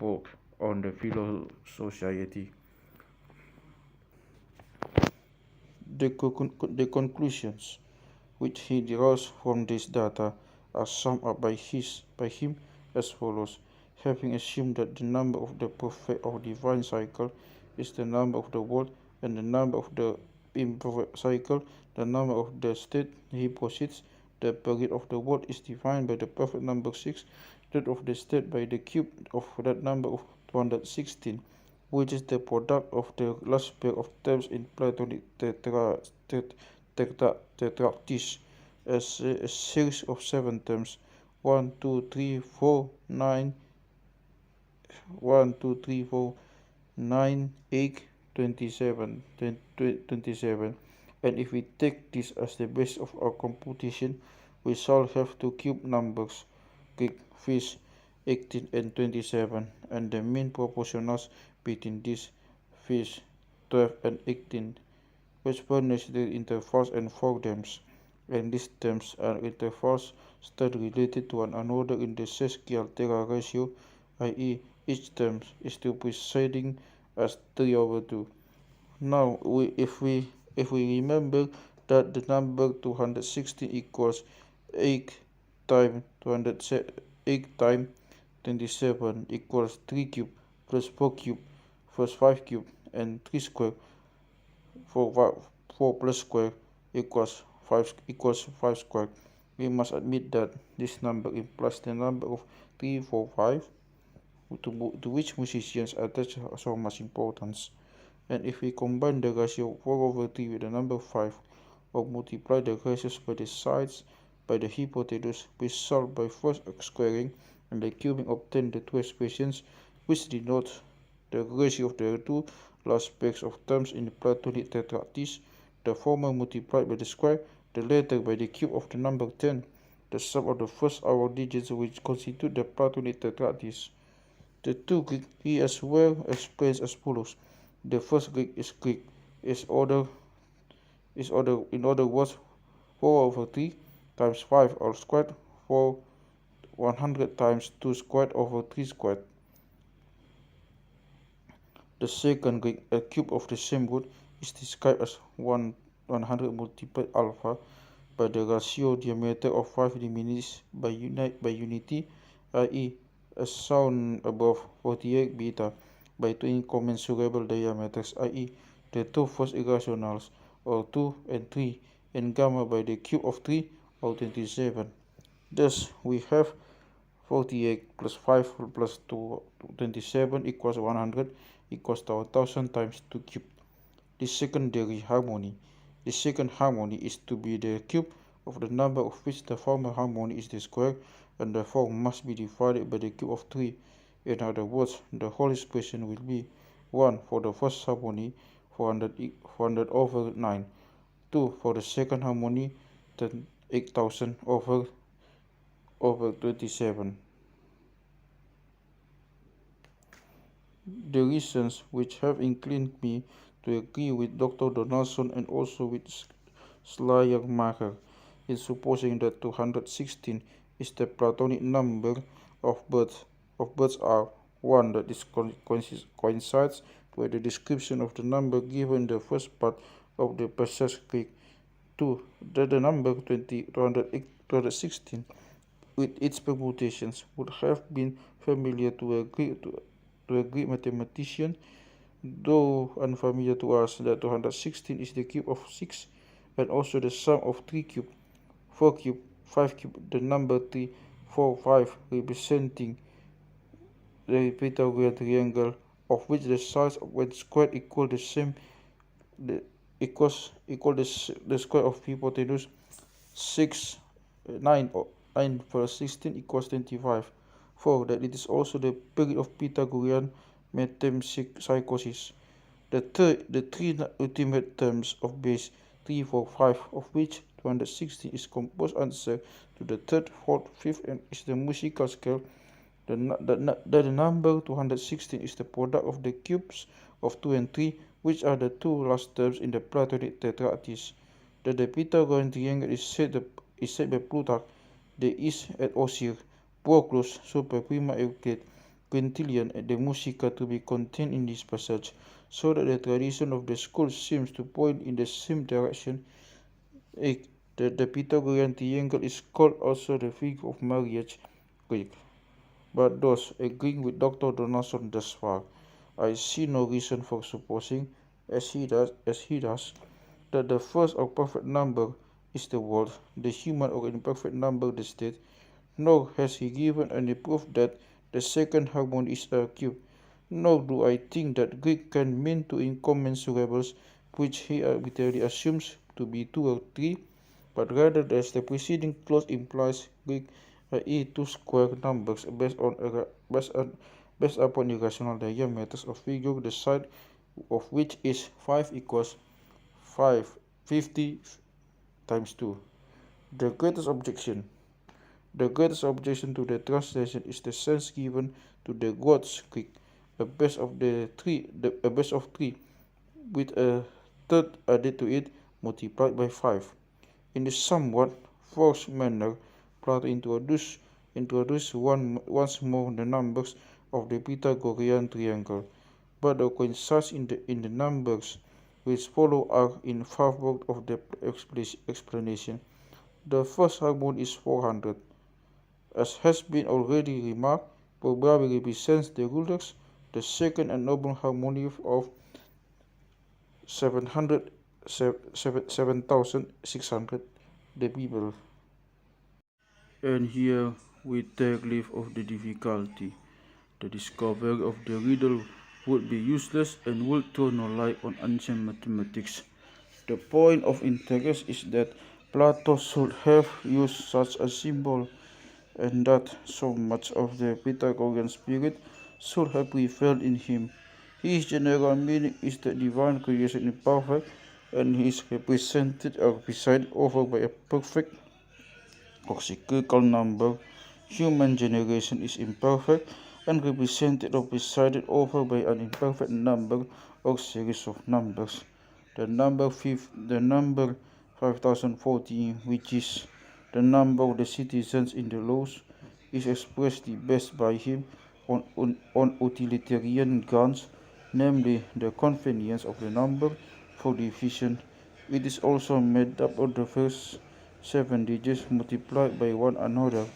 on the Philo Society. The conclusions which he draws from this data are summed up by him as follows. Having assumed that the number of the perfect or divine cycle is the number of the world, and the number of the imperfect cycle the number of the state, he posits the period of the world is defined by the perfect number 6, that of the state by the cube of that number of 216, which is the product of the last pair of terms in Platonic tetractys, as a series of 7 terms: 1, 2, 3, 4, 9, 1, 2, 3, 4, 9, 8, 27, 27. And if we take this as the base of our computation, we shall have two cube numbers, Greek fish 18 and 27, and the mean proportionals between these fish 12 and 18, which furnish the intervals and forms, and these terms are intervals still related to one another in the sesquialtera ratio, i.e. each term is still preceding as 3 over 2. Now, if we remember that the number 216 equals 8 times 27 equals 3 cube plus 4 cube plus 5 cube and 3 square, 4 plus square equals 5 square, we must admit that this number implies the number of 345 to which musicians attach so much importance. And if we combine the ratio 4/3 with the number 5, or multiply the ratios by the sides by the hypotenuse, we solve by first squaring and the cubing obtain the two expressions which denote the ratio of the two last pairs of terms in the Platonic tetractys, the former multiplied by the square, the latter by the cube of the number 10, the sum of the first hour digits which constitute the Platonic tetractys. The two Greek he as well explains as follows. The first Greek in other words 4/3 times 5 all squared for 100 times 2 squared over 3 squared. The second Greek, a cube of the same root, is described as 100 multiplied alpha by the ratio diameter of 5 diminished by unity, i.e. a sound above 48 beta by two incommensurable diameters, i.e. the two first irrationals, or 2 and 3, and gamma by the cube of 3, or 27. Thus, we have 48 plus 5 plus 27 equals 100 equals to 1000 times 2 cubed. The secondary harmony. The second harmony is to be the cube of the number of which the former harmony is the square, and therefore must be divided by the cube of 3. In other words, the whole expression will be 1 for the first harmony, 400 over 9, 2 for the second harmony, then 8000 over 27. The reasons which have inclined me to agree with Dr. Donaldson and also with Schleiermacher in supposing that 216 is the Platonic number of births are 1. That this coincides with the description of the number given in the first part of the passage Greek. 2. That the number 216 with its permutations would have been familiar to a Greek mathematician, though unfamiliar to us. That 216 is the cube of 6 and also the sum of 3 cube, 4 cube, 5 cube, the number 3, 4, 5 representing the Pythagorean triangle of which the sides when squared equal the same the square of hypotenuse 6 9 plus 16 equals 25. 4. That it is also the period of Pythagorean metempsychosis. The three ultimate terms of base 3, 4, 5, of which 216 is composed answer to the third, fourth, fifth, and is the musical scale. The number 216 is the product of the cubes of 2 and 3, which are the two last terms in the Platonic tetractys. That the Pythagorean triangle is said by Plutarch, the is at Osir, Proclus, Super Prima Euclid, Quintilian, and the Musica to be contained in this passage, so that the tradition of the school seems to point in the same direction. 8. That the Pythagorean triangle is called also the figure of marriage Greek. But those agreeing with Dr. Donaldson thus far, I see no reason for supposing, as he does, that the first or perfect number is the world, the human or imperfect number the state, nor has he given any proof that the second harmony is a cube, nor do I think that Greek can mean two incommensurables, which he arbitrarily assumes to be 2 or 3, but rather as the preceding clause implies, Greek, i.e. two square numbers based upon irrational diameters of figure, the side of which is 5 equals 50 times 2. The greatest objection to the translation is the sense given to the words Greek, a base of 3, with a third added to it, multiplied by 5. In a somewhat forced manner, Plato introduced once more the numbers of the Pythagorean triangle, but the coincides in the numbers which follow are in favor of the explanation. The first harmony is 400. As has been already remarked, probably represents the rulers. The second and noble harmony of 7,600, the people. And here we take leave of the difficulty. The discovery of the riddle would be useless and would throw no light on ancient mathematics. The point of interest is that Plato should have used such a symbol, and that so much of the Pythagorean spirit should have prevailed in him. His general meaning is that divine creation is perfect, and he is represented or presided over by a perfect or cyclical number. Human generation is imperfect and represented or presided over by an imperfect number or series of numbers. The number 5040, which is the number of the citizens in the laws, is expressed best by him on utilitarian grounds, namely the convenience of the number for division. It is also made up of the first 7 digits multiplied by one another.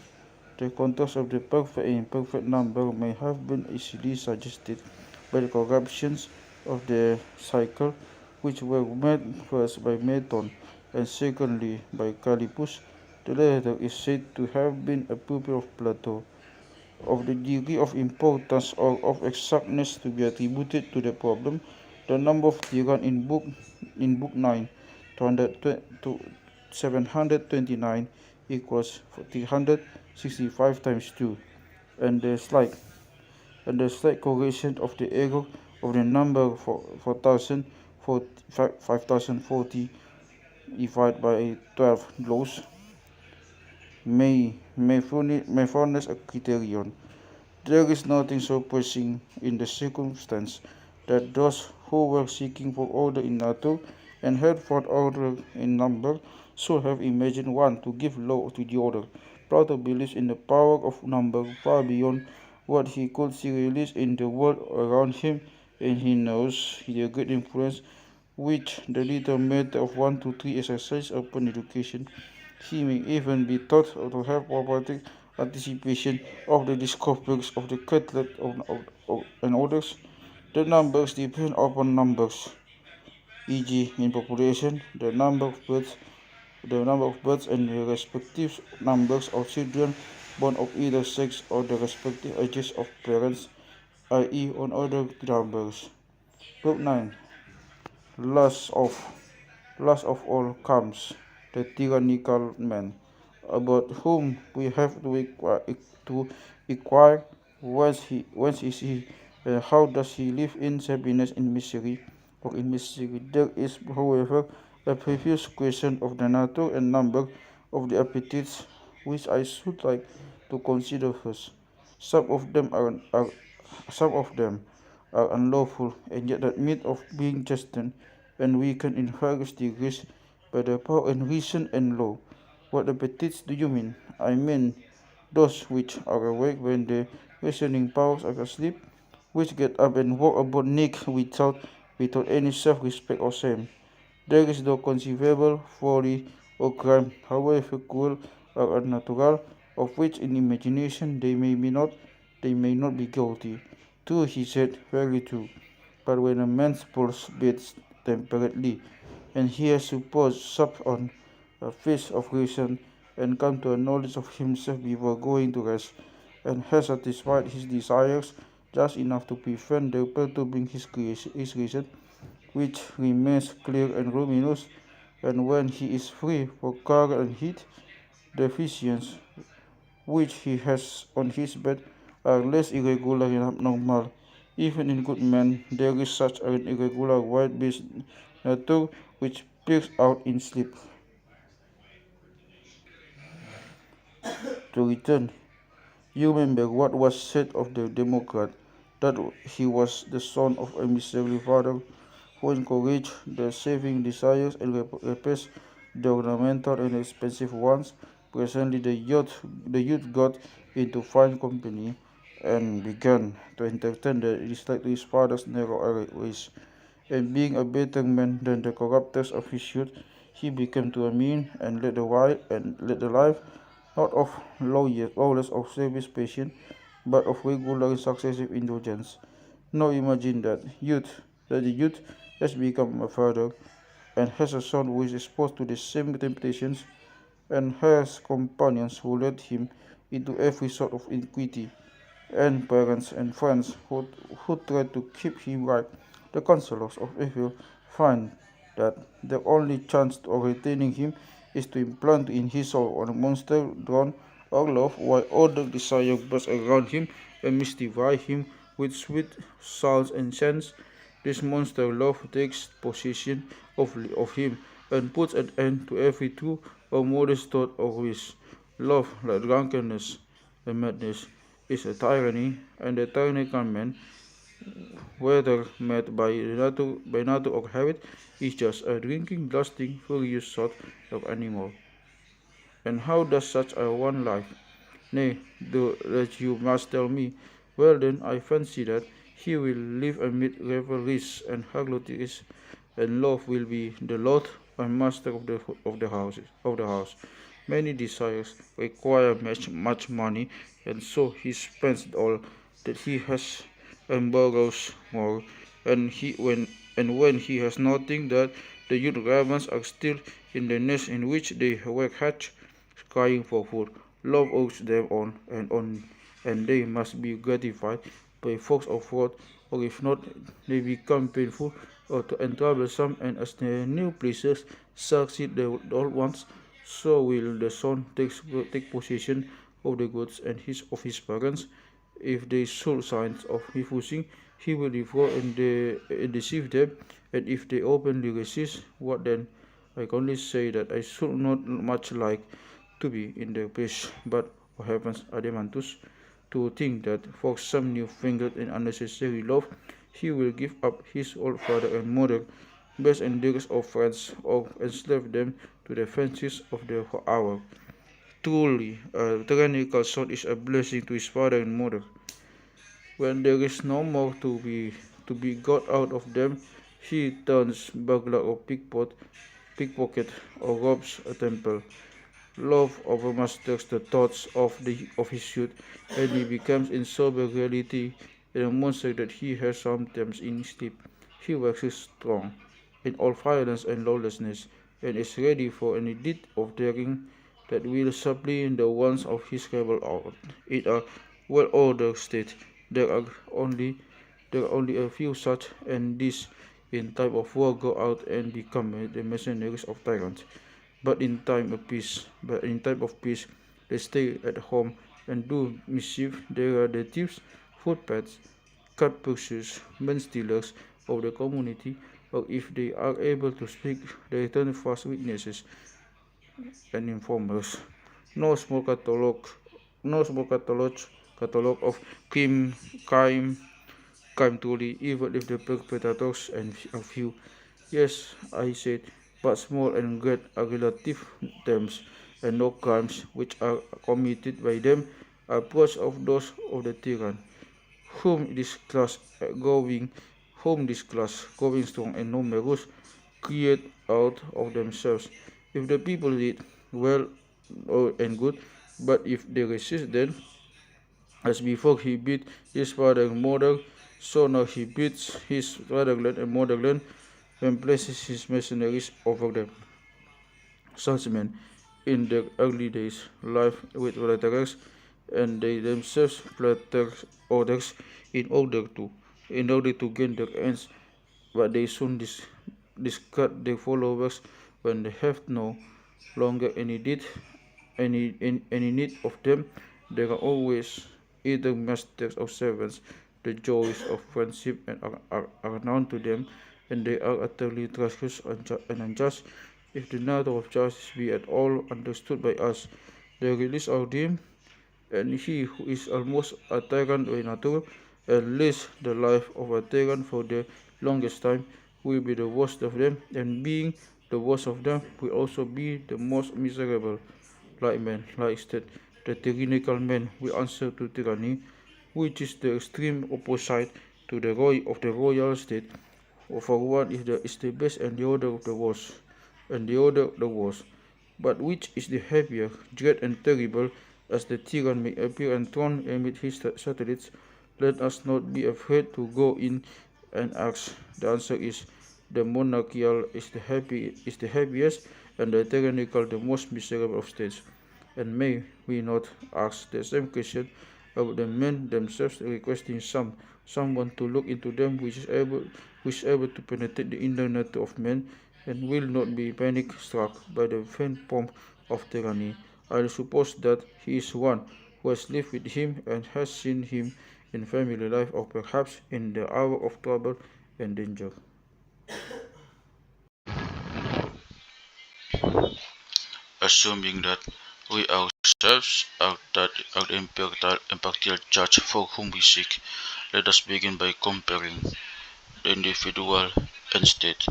The contours of the perfect and imperfect number may have been easily suggested by the corruptions of the cycle, which were made first by Meton and secondly by Callippus. The latter is said to have been a pupil of Plato. Of the degree of importance or of exactness to be attributed to the problem, the number of tirans in book 9 to 729 equals 365 times 2, and the slight correlation of the error of the number for 5040 divided by 12 laws may furnish a criterion. There is nothing surprising in the circumstance that those who were seeking for order in nature and had found order in number should have imagined one to give law to the other. Plato believes in the power of number far beyond what he could see realized in the world around him, and he knows the great influence which the little matter of 1 to 3 exercise upon education. He may even be thought to have prophetic anticipation of the discoveries of the Catholic and others. The numbers depend upon numbers, e.g., in population, the number of births and the respective numbers of children born of either sex or the respective ages of parents, i.e., on other numbers. Group 9. Last of Last of all comes the tyrannical man, about whom we have to inquire whence is he, and how does he live in happiness in misery or in misery. There is, however, a previous question of the nature and number of the appetites which I should like to consider first. Some of them are unlawful, and yet admit of being chastened and weakened in various degrees by the power and reason and law. What appetites do you mean? I mean those which are awake when the reasoning powers are asleep, which get up and walk about naked without any self-respect or shame. There is no conceivable folly or crime, however cruel or unnatural, of which in imagination they may not be guilty. True, he said, very true. But when a man's pulse beats temperately, and he has supposed supped on a feast of reason, and come to a knowledge of himself before going to rest, and has satisfied his desires just enough to prevent the perturbing his reason, which remains clear and luminous, and when he is free for current and heat, the visions which he has on his bed are less irregular and abnormal. Even in good men, there is such an irregular wide-based nature which peers out in sleep. To return, you remember what was said of the Democrat, that he was the son of a miserly father who encouraged the saving desires and repressed the ornamental and expensive ones. Presently, the youth got into fine company and began to entertain the dislike to his father's narrow ways. And being a better man than the corrupters of his youth, he became to a mean and led the life not of lawless or service patient, but of regular and successive indulgence. Now imagine that the youth has become a father and has a son who is exposed to the same temptations and has companions who lead him into every sort of iniquity. and parents and friends who try to keep him right. The counselors of evil find that the only chance of retaining him is to implant in his soul a monster drawn or love, while other desire buzz around him and mystify him with sweet sounds and scents. This monster love takes possession of him and puts an end to every true or modest thought or wish. Love, like drunkenness and madness, is a tyranny, and a tyrannical man, whether made by nature or habit, is just a drinking, lusting, furious sort of animal. And how does such a one live? Nay, though that you must tell me. Well then, I fancy that he will live amid revelries and harloties, and love will be the lord and master of the house. Many desires require much money, and so he spends all that he has and borrows more. And when he has nothing, that the young ravens are still in the nest in which they were hatched, crying for food. Love urges them on, and they must be gratified by force of word, or if not, they become painful and troublesome, and as the new places succeed the old ones, so will the son take possession of the goods of his parents. If they show signs of refusing, he will defraud and deceive them, and if they openly resist, what then? I can only say that I should not much like to be in their place, but what happens, Ademantus, to think that for some new-fangled and unnecessary love, he will give up his old father and mother, best and dearest of friends, or enslave them to the fancies of the hour. Truly, a tyrannical son is a blessing to his father and mother. When there is no more to be got out of them, he turns burglar or pickpocket, or robs a temple. Love overmasters the thoughts of his youth, and he becomes in sober reality a monster that he has sometimes in sleep. He waxes strong in all violence and lawlessness, and is ready for any deed of daring that will supplant the ones of his rebel out. In a well-ordered state, there are only there are only a few such, and these, in time of war, go out and become the mercenaries of tyrants. But in time of peace, they stay at home and do mischief. They are the thieves, footpads, cut pursuers, men stealers of the community, or if they are able to speak, they turn fast witnesses and informers. No small catalog, no small catalog of crime, crime, crime truly, even if the perpetrators are few. Yes, I said, but small and great are relative terms, and no crimes which are committed by them approach of those of the tyrant, whom this class going, growing strong and numerous, create out of themselves. If the people did well and good, but if they resist, then as before he beat his father and mother, so now he beats his fatherland and motherland, and places his mercenaries over them. Such men, in their early days, live with flatterers, and they themselves flatter others in order to gain their ends, but they soon discard their followers when they have no longer any need of them. They are always either masters or servants. The joys of friendship are known to them, and they are utterly treacherous and unjust. If the matter of justice be at all understood by us, the release are dim, and he who is almost a tyrant by nature, and lives the life of a tyrant for the longest time, will be the worst of them, and being the worst of them, will also be the most miserable. Like man, like state, the tyrannical man will answer to tyranny, which is the extreme opposite to the royal state. For one is the best, and the other the worst, But which is the happier, dread and terrible, as the tyrant may appear enthroned amid his satellites? Let us not be afraid to go in and ask. The answer is, the monarchical is the happiest, and the tyrannical the most miserable of states. And may we not ask the same question about the men themselves, requesting someone to look into them, which is able to penetrate the inner nature of men, and will not be panic struck by the faint pomp of tyranny. I suppose that he is one who has lived with him and has seen him in family life, or perhaps in the hour of trouble and danger. Assuming that we ourselves are the impartial judge for whom we seek, let us begin by comparing the individual and state,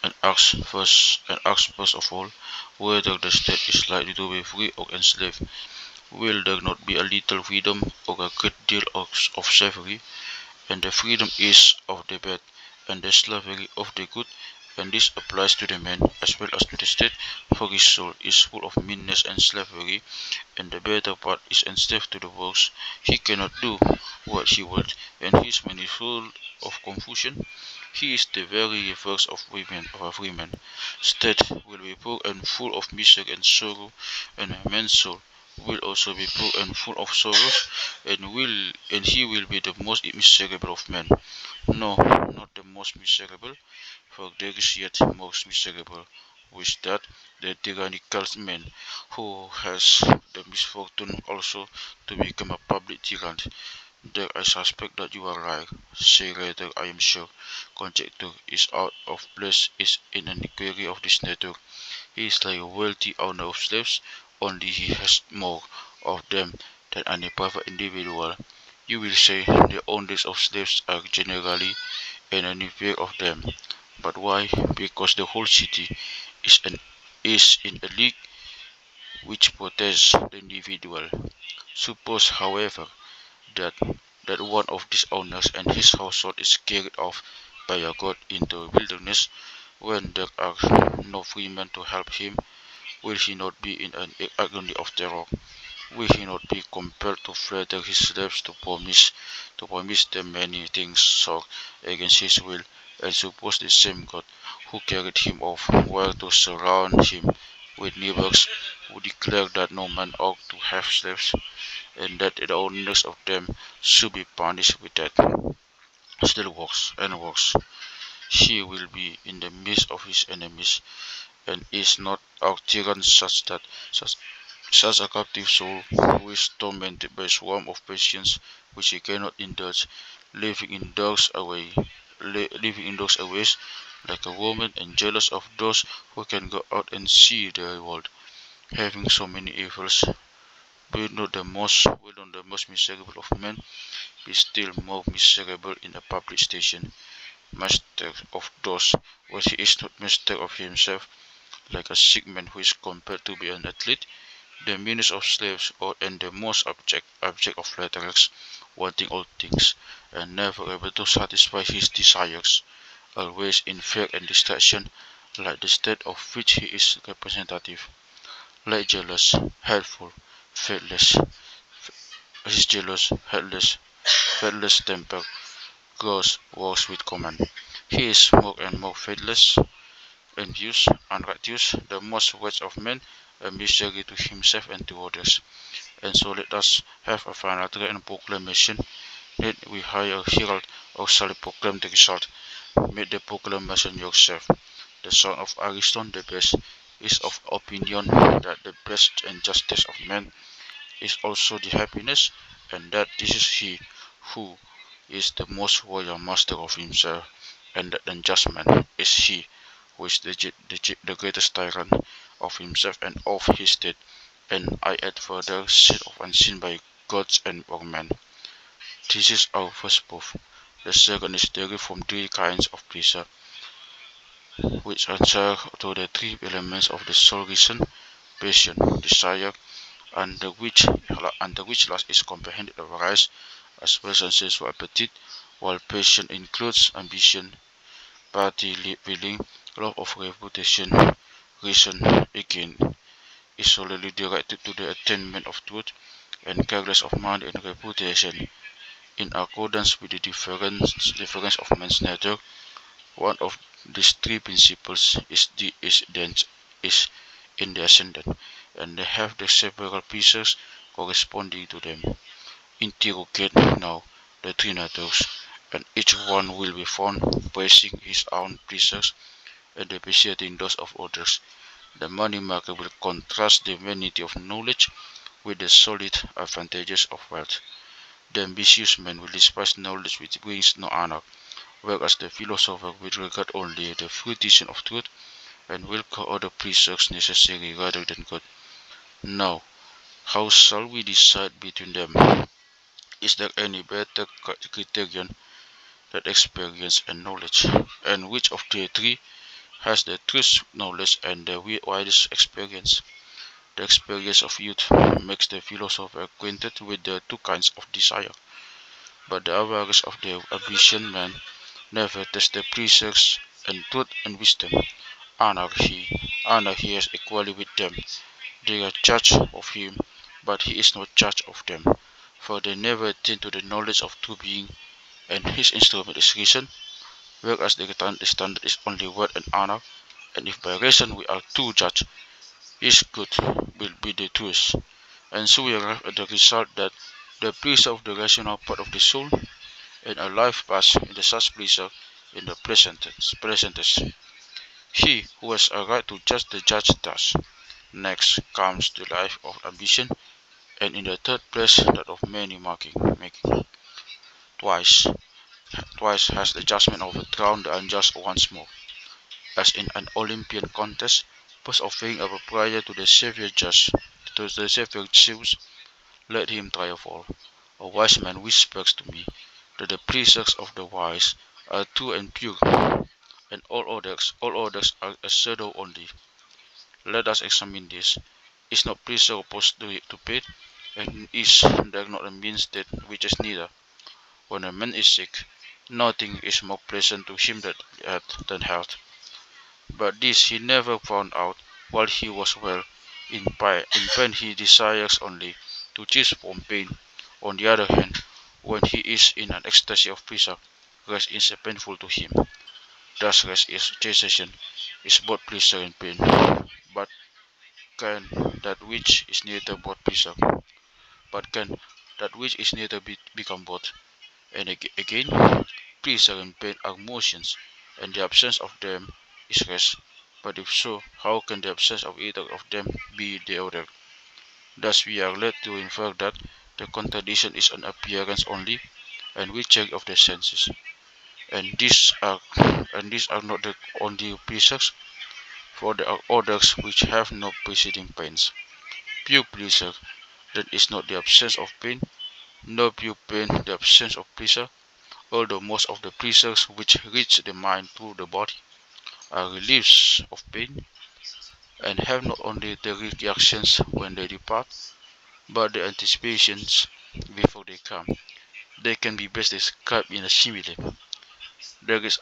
and ask first of all whether the state is likely to be free or enslaved. Will there not be a little freedom or a great deal of slavery? And the freedom is of the bad, and the slavery of the good, and this applies to the man as well as to the state, for his soul is full of meanness and slavery, and the better part is enslaved to the worse. He cannot do what he would, and his mind is full of confusion. He is the very reverse of a free man. State will be poor and full of misery and sorrow, and a man's soul will also be poor and full of sorrows, and he will be the most miserable of men. No, not the most miserable, for there is yet most miserable, with that the tyrannical man, who has the misfortune also to become a public tyrant. There I suspect that you are right. Say rather, I am sure. Conjecture is out of place is in an inquiry of this nature. He is like a wealthy owner of slaves, only he has more of them than any private individual. You will say the owners of slaves are generally in fear of them. But why? Because the whole city is an is in a league which protects the individual. Suppose, however, that that one of these owners and his household is carried off by a god into a wilderness when there are no free men to help him. Will he not be in an agony of terror? Will he not be compelled to flatter his slaves to promise them many things so against his will, and suppose the same God who carried him off were to surround him with neighbors who declare that no man ought to have slaves, and that the owners of them should be punished with death? Still works and works. He will be in the midst of his enemies, and is not our tyrant such a captive soul, who is tormented by a swarm of passions which he cannot indulge, living in dogs aways like a woman, and jealous of those who can go out and see the world, having so many evils. Will not the most miserable of men be still more miserable in a public station, master of those where he is not master of himself, like a sick man who is compelled to be an athlete? The meanest of slaves, and the most abject of flatterers, wanting all things, and never able to satisfy his desires, always in fear and distraction, like the state of which he is representative, like jealous, helpful, faithless, his jealous, headless, faithless temper grows worse with command. He is more and more faithless, envious, unrighteous, the most wretched of men, a misery to himself and to others. And so let us have a final try and proclamation. Let we hire a herald or shall proclaim the result. Make the proclamation yourself. The son of Aristotle the best is of opinion that the best and justice of men is also the happiness, and that this is he who is the most royal master of himself, and that the unjust man is he who is the greatest tyrant of himself and of his state. And I add further, set of unseen by gods and or men. This is our first proof. The second is derived from three kinds of pleasure, which answer to the three elements of the soul: reason, passion, desire, under which last is comprehended avarice, as well as sensual appetite, while passion includes ambition, party willing, love of reputation. Reason, again, is solely directed to the attainment of truth, and careless of mind and reputation. In accordance with the difference of man's nature, one of these three principles is in the ascendant, and they have the several pieces corresponding to them. interrogate now the three natures, and each one will be found praising his own pleasures and depreciating those of others. The money market will contrast the vanity of knowledge with the solid advantages of wealth. The ambitious man will despise knowledge which brings no honor, whereas the philosopher will regard only the fruition of truth and will call other pleasures necessary rather than good. Now, how shall we decide between them? Is there any better criterion than experience and knowledge? And which of the three has the truest knowledge and the widest experience? The experience of youth makes the philosopher acquainted with the two kinds of desire, but the avarice of the ambition man never tests the pleasures and truth and wisdom. Anarchy is equally with them. They are judge of him, but he is not judge of them, for they never attain to the knowledge of true being, and his instrument is reason, whereas the standard is only word and honor, and if by reason we are to judge, his good will be the truest. And so we arrive at the result that the pleasure of the rational part of the soul, and a life passed in the such pleasure in the pleasantest. He who has a right to judge the judge does. Next comes the life of ambition, and in the third place that of making. Twice, twice has the judgment overthrown the unjust once more, as in an Olympian contest, first offering a prayer to the Savior Judge, to the Savior Zeus, let him triumph all. A wise man whispers to me that the pleasures of the wise are true and pure, and all others are a shadow only. Let us examine this. Is not pleasure opposed to pain, and is there not a means that which is neither? When a man is sick, nothing is more pleasant to him than health. But this he never found out while he was well. In pain he desires only to cease from pain. On the other hand, when he is in an ecstasy of pleasure, rest is painful to him. Thus rest is cessation, is both pleasure and pain. But can that which is neither both pleasure, but can that which is neither become both? And again, pleasure and pain are motions, and the absence of them is rest. But if so, how can the absence of either of them be the other? Thus we are led to infer that the contradiction is an appearance only, and witchery of the senses. And these are not the only pleasures, for there are others which have no preceding pains. Pure pleasure, that is not the absence of pain, nor pure pain the absence of pleasure, although most of the pleasures which reach the mind through the body are reliefs of pain, and have not only the reactions when they depart, but the anticipations before they come. They can be best described in a simile. There is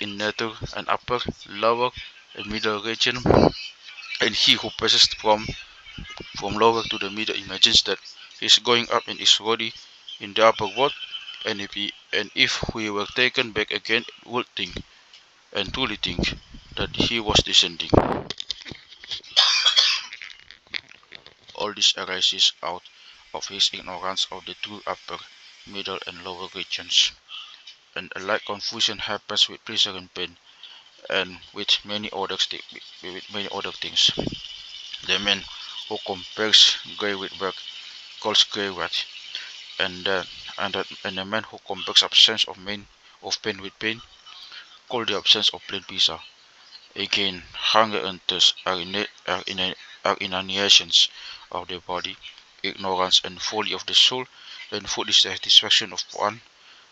in nature an upper, lower, and middle region, and he who passes from lower to the middle imagines that he is going up and is already in the upper world, and if we were taken back again would think, and truly think, that he was descending. All this arises out of his ignorance of the true upper, middle, and lower regions, and a like confusion happens with pleasure and pain, and with many other things. The man who compares grey with black calls grey white, and the man who compares absence of pain with pain calls the absence of plain pleasure. Again, hunger and thirst are inanitions of the body, ignorance and folly of the soul, and food is the satisfaction of one,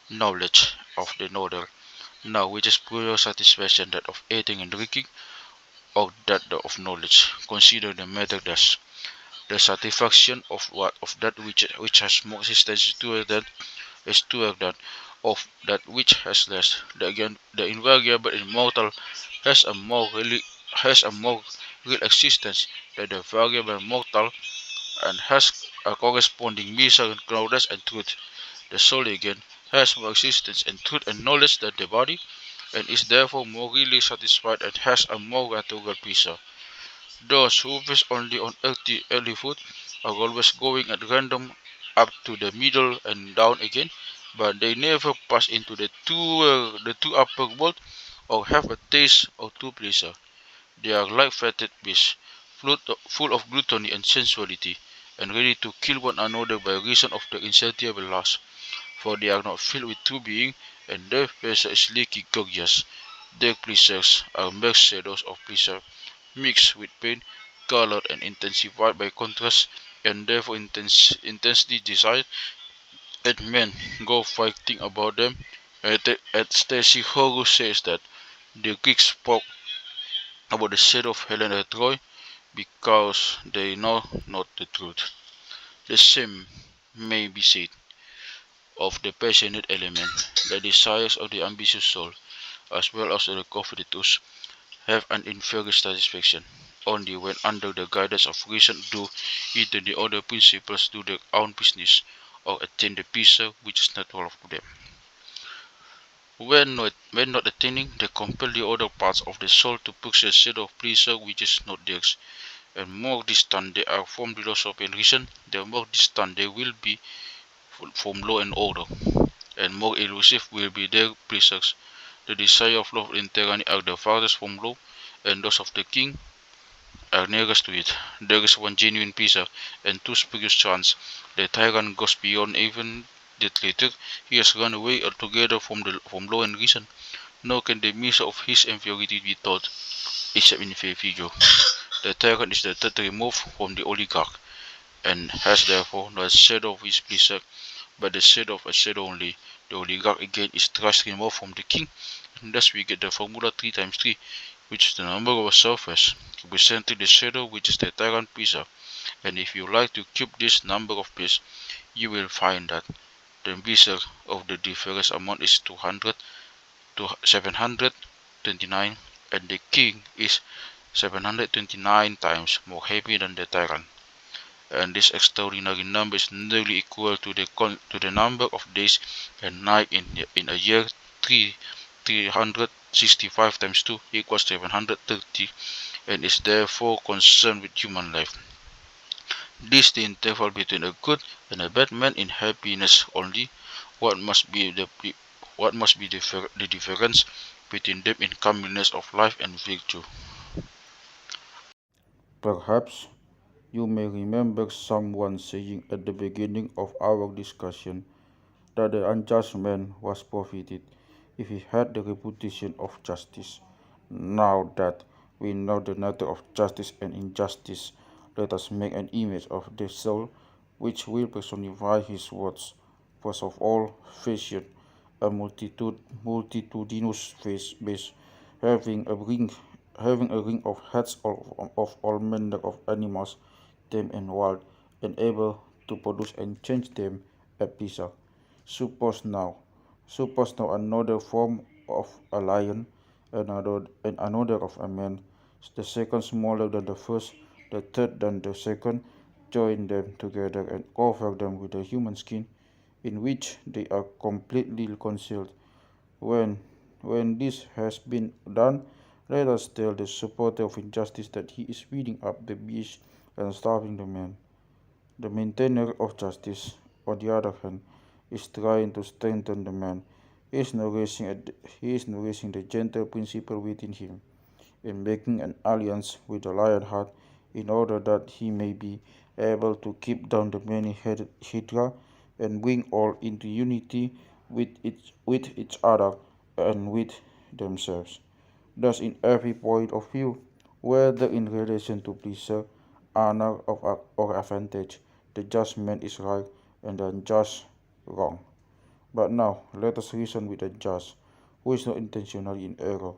knowledge of the other. Now, which is pure satisfaction, that of eating and drinking, or that of knowledge? Consider the matter thus: the satisfaction of that which has more existence is truer than of that which has less. The invariable immortal has a more really has a more real existence than the variable mortal, and has a corresponding measure in knowledge and truth. The soul again has more existence in truth and knowledge than the body, and is therefore more really satisfied and has a more natural pleasure. Those who feast only on earthly food are always going at random up to the middle and down again, but they never pass into the two upper world or have a taste or true pleasure. They are like fatted beasts, full of gluttony and sensuality, and ready to kill one another by reason of their insatiable lust. For they are not filled with true being, and their pleasure is leaky gorgeous. Their pleasures are mere shadows of pleasure, mixed with pain, colored and intensified by contrast, and therefore intensely desired, and men go fighting about them. At Stacy Horus says that the Greeks spoke about the shadow of Helen at Troy because they know not the truth. The same may be said of the passionate element, the desires of the ambitious soul, as well as the covetous, have an inferior satisfaction. Only when under the guidance of reason do either the other principles do their own business, or attain the pleasure which is natural to them. When not attaining, they compel the other parts of the soul to pursue a state of pleasure which is not theirs, and more distant they are from philosophy and reason, the more distant they will be from law and order, and more elusive will be their pleasures. The desire of love and tyranny are the farthest from law, and those of the king are nearest to it. There is one genuine pleasure, and two spurious chance. The tyrant goes beyond even the traitor. He has run away altogether from law and reason. Nor can the measure of his inferiority be taught, except in fair figure. The tyrant is the third removed from the oligarch, and has therefore not a shadow of his pleasure, but the shadow of a shadow only. The oligarch again is thrice removed from the king, and thus we get the formula 3 times 3, which is the number of surface, representing the shadow which is the tyrant pleasure. And if you like to keep this number of base, you will find that the pleasure of the difference amount is 200 to 729, and the king is 729 times more happy than the tyrant. And this extraordinary number is nearly equal to the number of days and nights in a year. 365 times 2 equals 730, and is therefore concerned with human life. This is the interval between a good and a bad man in happiness only. What must be the difference between them in comeliness of life and virtue? Perhaps you may remember someone saying at the beginning of our discussion that the unjust man was profited if he had the reputation of justice. Now that we know the nature of justice and injustice, let us make an image of the soul which will personify his words. First of all, fashion, a multitudinous face base having a ring of heads of all manner of animals, tame and wild, and able to produce and change them at pleasure. Suppose now, suppose now another form of a lion, another of a man, the second smaller than the first, the third than the second, join them together and cover them with a human skin, in which they are completely concealed. When, when this has been done, let us tell the supporter of injustice that he is feeding up the beast and starving the man. The maintainer of justice, on the other hand, is trying to strengthen the man. He is nourishing the gentle principle within him, and making an alliance with the lion heart in order that he may be able to keep down the many-headed hydra and bring all into unity with each other and with themselves. Thus, in every point of view, whether in relation to pleasure, honor, or advantage, the just man is right and the unjust wrong. But now, let us reason with the just, who is not intentionally in error.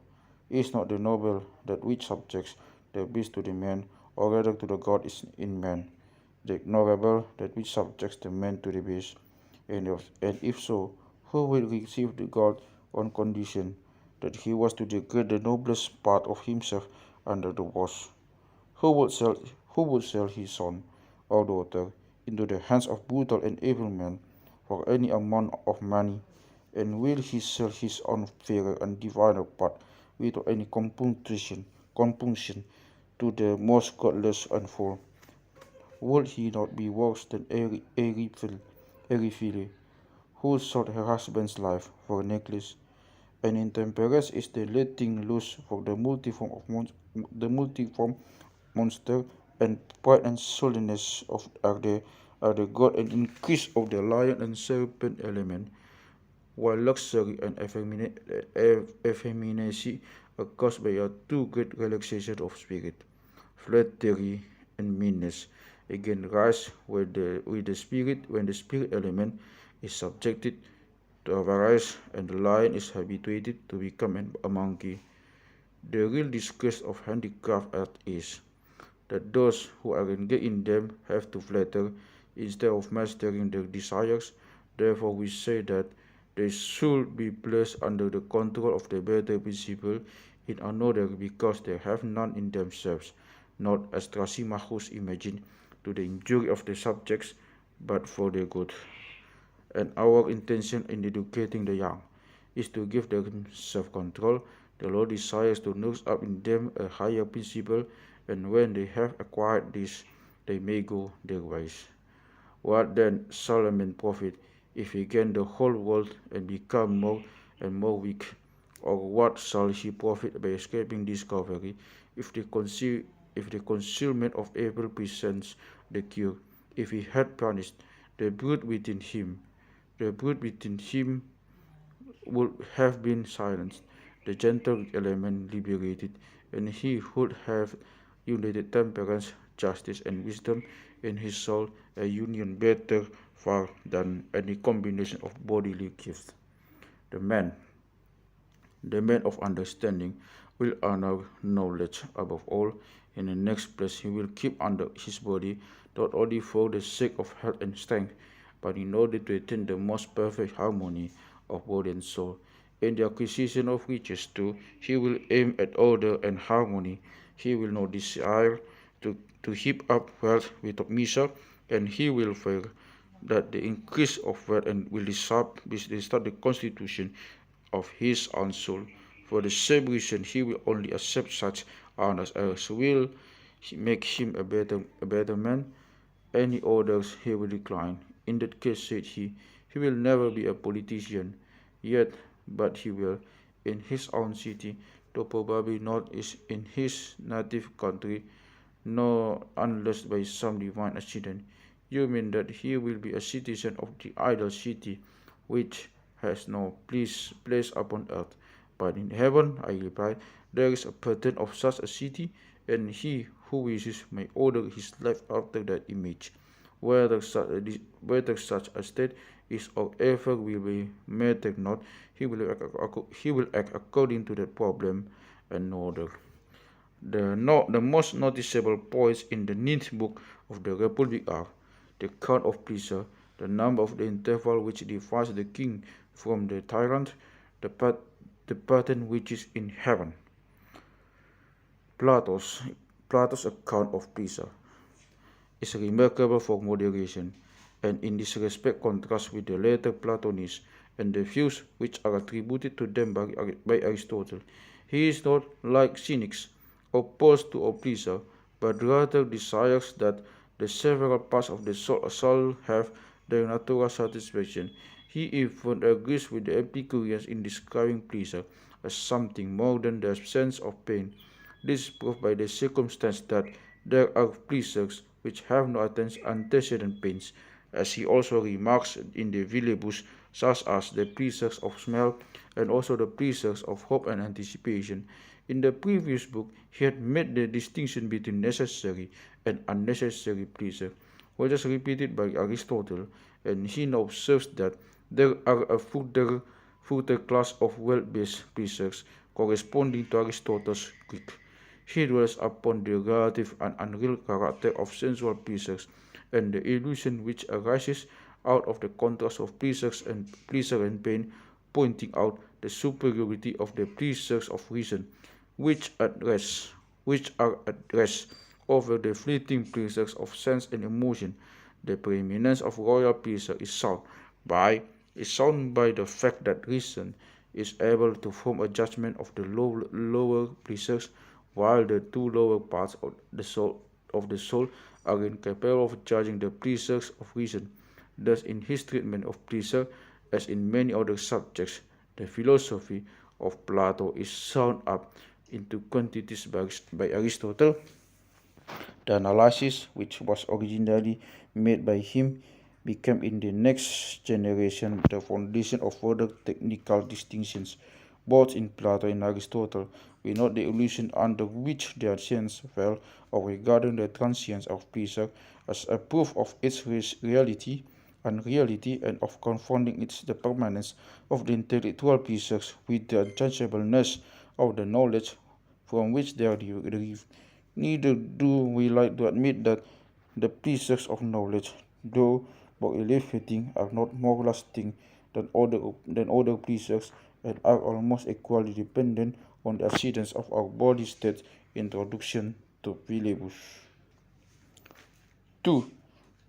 Is not the noble that which subjects the beast to the man, or rather to the God is in man, the ignorable that which subjects the man to the beast? And if so, who will receive the God on condition that he was to degrade the noblest part of himself under the worst? Who would sell who would sell his son or daughter into the hands of brutal and evil men for any amount of money? And will he sell his own fairer and diviner part without any compunction to the most godless and fool? would he not be worse than Eriphyle, who sold her husband's life for a necklace? And intemperance is the letting loose for the multiform monster, and pride and sultriness are the god and increase of the lion and serpent element, while luxury and effeminacy are caused by a too great relaxation of spirit. Flattery and meanness again rise with the spirit when the spirit element is subjected to avarice and the lion is habituated to become a monkey. The real disgrace of handicraft art is that those who are engaged in them have to flatter instead of mastering their desires. Therefore, we say that they should be placed under the control of the better principle in another because they have none in themselves, not as Thrasymachus imagined, to the injury of the subjects, but for their good. And our intention in educating the young is to give them self-control. The Lord desires to nurse up in them a higher principle, and when they have acquired this, they may go their ways. What then shall a man profit if he gain the whole world and become more and more weak? Or what shall he profit by escaping discovery if the concealment of evil presents the cure? If he had punished the brute within him, the brute within him would have been silenced, the gentle element liberated, and he would have united temperance, justice, and wisdom in his soul, a union better far than any combination of bodily gifts. The man, the man of understanding, will honor knowledge above all. In the next place, he will keep under his body, not only for the sake of health and strength, but in order to attain the most perfect harmony of body and soul. In the acquisition of riches, too, he will aim at order and harmony. He will not desire to heap up wealth without measure, and he will fear that the increase of wealth and will disrupt the constitution of his own soul. For the same reason, he will only accept such honors as will make him a better man. Any orders he will decline. In that case, said he will never be a politician, yet, but he will, in his own city, though probably not is in his native country, nor unless by some divine accident. You mean that he will be a citizen of the idol city, which has no place upon earth, but in heaven, I replied, there is a pattern of such a city, and he who wishes may order his life after that image. Whether such a state is or ever will be matter not, he will act according to that problem and no other. The most noticeable points in the ninth book of the Republic are the count of pleasure, the number of the interval which divides the king from the tyrant, the pattern which is in heaven. Plato's account of pleasure is remarkable for moderation, and in this respect contrasts with the later Platonists and the views which are attributed to them by Aristotle. He is not, like cynics, opposed to all pleasure, but rather desires that the several parts of the soul shall have their natural satisfaction. He even agrees with the Epicurians in describing pleasure as something more than the absence of pain. This is proved by the circumstance that there are pleasures which have no antecedent pains, as he also remarks in the Villebus, such as the pleasures of smell and also the pleasures of hope and anticipation. In the previous book, he had made the distinction between necessary and unnecessary pleasure, which is repeated by Aristotle, and he now observes that there are a further class of well-based pleasures corresponding to Aristotle's Greek. He dwells upon the relative and unreal character of sensual pleasures and the illusion which arises out of the contrast of pleasure and pain, pointing out the superiority of the pleasures of reason, which are at rest over the fleeting pleasures of sense and emotion. The preeminence of royal pleasure is shown by the fact that reason is able to form a judgment of the lower pleasures, while the two lower parts of the soul are incapable of judging the pleasures of reason. Thus, in his treatment of pleasure, as in many other subjects, the philosophy of Plato is summed up into quantities by Aristotle. The analysis, which was originally made by him, became in the next generation the foundation of further technical distinctions. Both in Plato and Aristotle, we note the illusion under which their science fell of regarding the transience of pleasure as a proof of its reality, unreality, and of confounding the permanence of the intellectual pleasures with the unchangeableness of the knowledge from which they are derived. Neither do we like to admit that the pleasures of knowledge, though more elevating, are not more lasting than other pleasures and are almost equally dependent on the accidents of our body state. Introduction to Philebus. 2.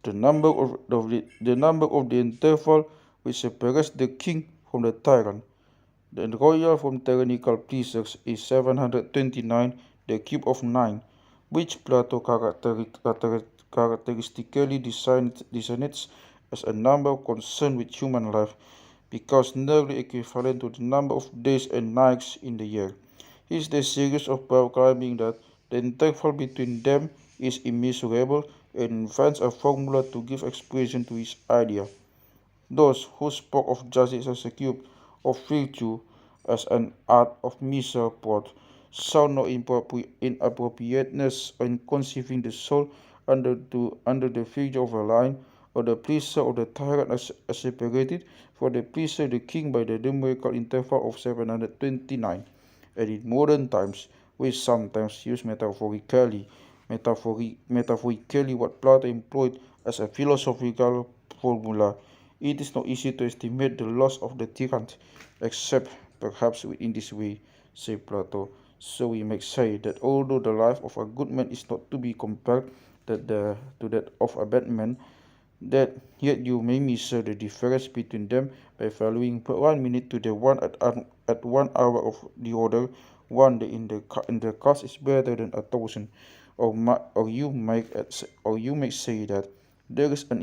The number of the interval which separates the king from the tyrant. The royal from tyrannical pleasures is 729, the cube of 9, which Plato characteristically designates as a number concerned with human life, because nearly equivalent to the number of days and nights in the year. He is the series of proclaiming that the interval between them is immeasurable and invents a formula to give expression to his idea. Those who spoke of justice as a cube, of virtue as an art of measure brought saw no inappropriateness in conceiving the soul under the figure of a line, or the pleasure of the tyrant as separated from the pleasure of the king by the numerical interval of 729. And in modern times, we sometimes use metaphorically what Plato employed as a philosophical formula. It is not easy to estimate the loss of the tyrant, except perhaps in this way, say Plato. So we may say that although the life of a good man is not to be compared to that of a bad man, that yet you may measure the difference between them by valuing 1 minute to the one at 1 hour of the other. One day in the cast is better than 1,000. Or you may say that there is an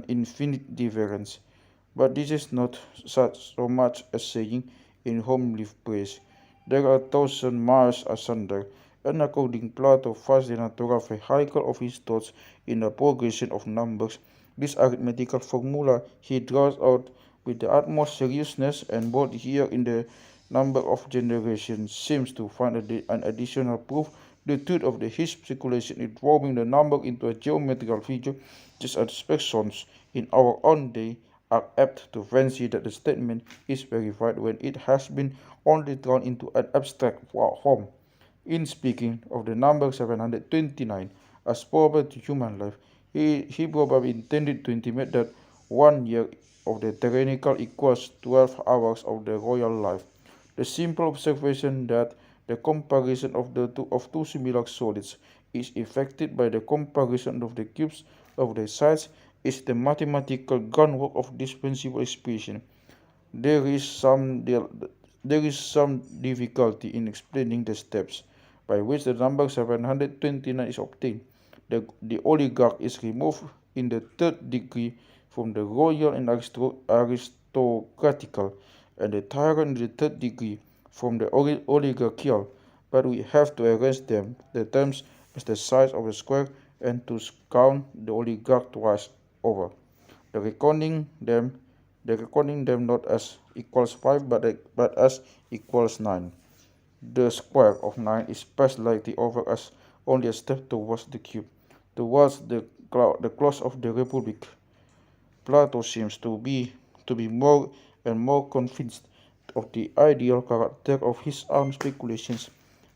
infinite difference. But this is not so much as saying in homely praise, there are 1,000 miles asunder, and according Plato finds the natural vehicle of his thoughts in the progression of numbers. This arithmetical formula he draws out with the utmost seriousness, and both here in the number of generations seems to find an additional proof the truth of his speculation in drawing the number into a geometrical figure, just as persons in our own day are apt to fancy that the statement is verified when it has been only drawn into an abstract form. In speaking of the number 729 as probable to human life, he probably intended to intimate that 1 year of the tyrannical equals 12 hours of the royal life. The simple observation that the comparison of two similar solids is effected by the comparison of the cubes of the sides is the mathematical groundwork of this principal expression. There is some difficulty in explaining the steps by which the number 729 is obtained. The oligarch is removed in the third degree from the royal and aristocratical, and the tyrant in the third degree from the oligarchical, but we have to arrange the terms as the size of a square, and to count the oligarch twice over. The reckoning them not as equals 5 but as equals 9. The square of 9 is passed lightly over as only a step towards the cube. Towards the close of the Republic, Plato seems to be more and more convinced of the ideal character of his own speculations.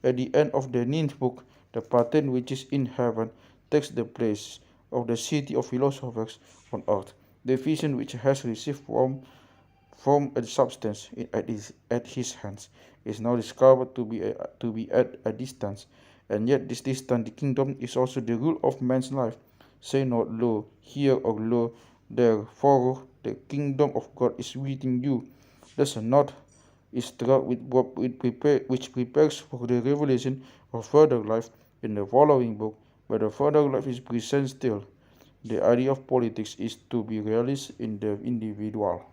At the end of the ninth book, the pattern which is in heaven takes the place of the city of philosophers on earth. The vision which has received form and substance at his hands is now discovered to be at a distance, and yet this distant kingdom is also the rule of man's life. Say not lo here or lo there, for the kingdom of God is within you. Thus a knot is struck which prepares for the revelation of further life in the following book. but the further life is present still. The idea of politics is to be realized in the individual.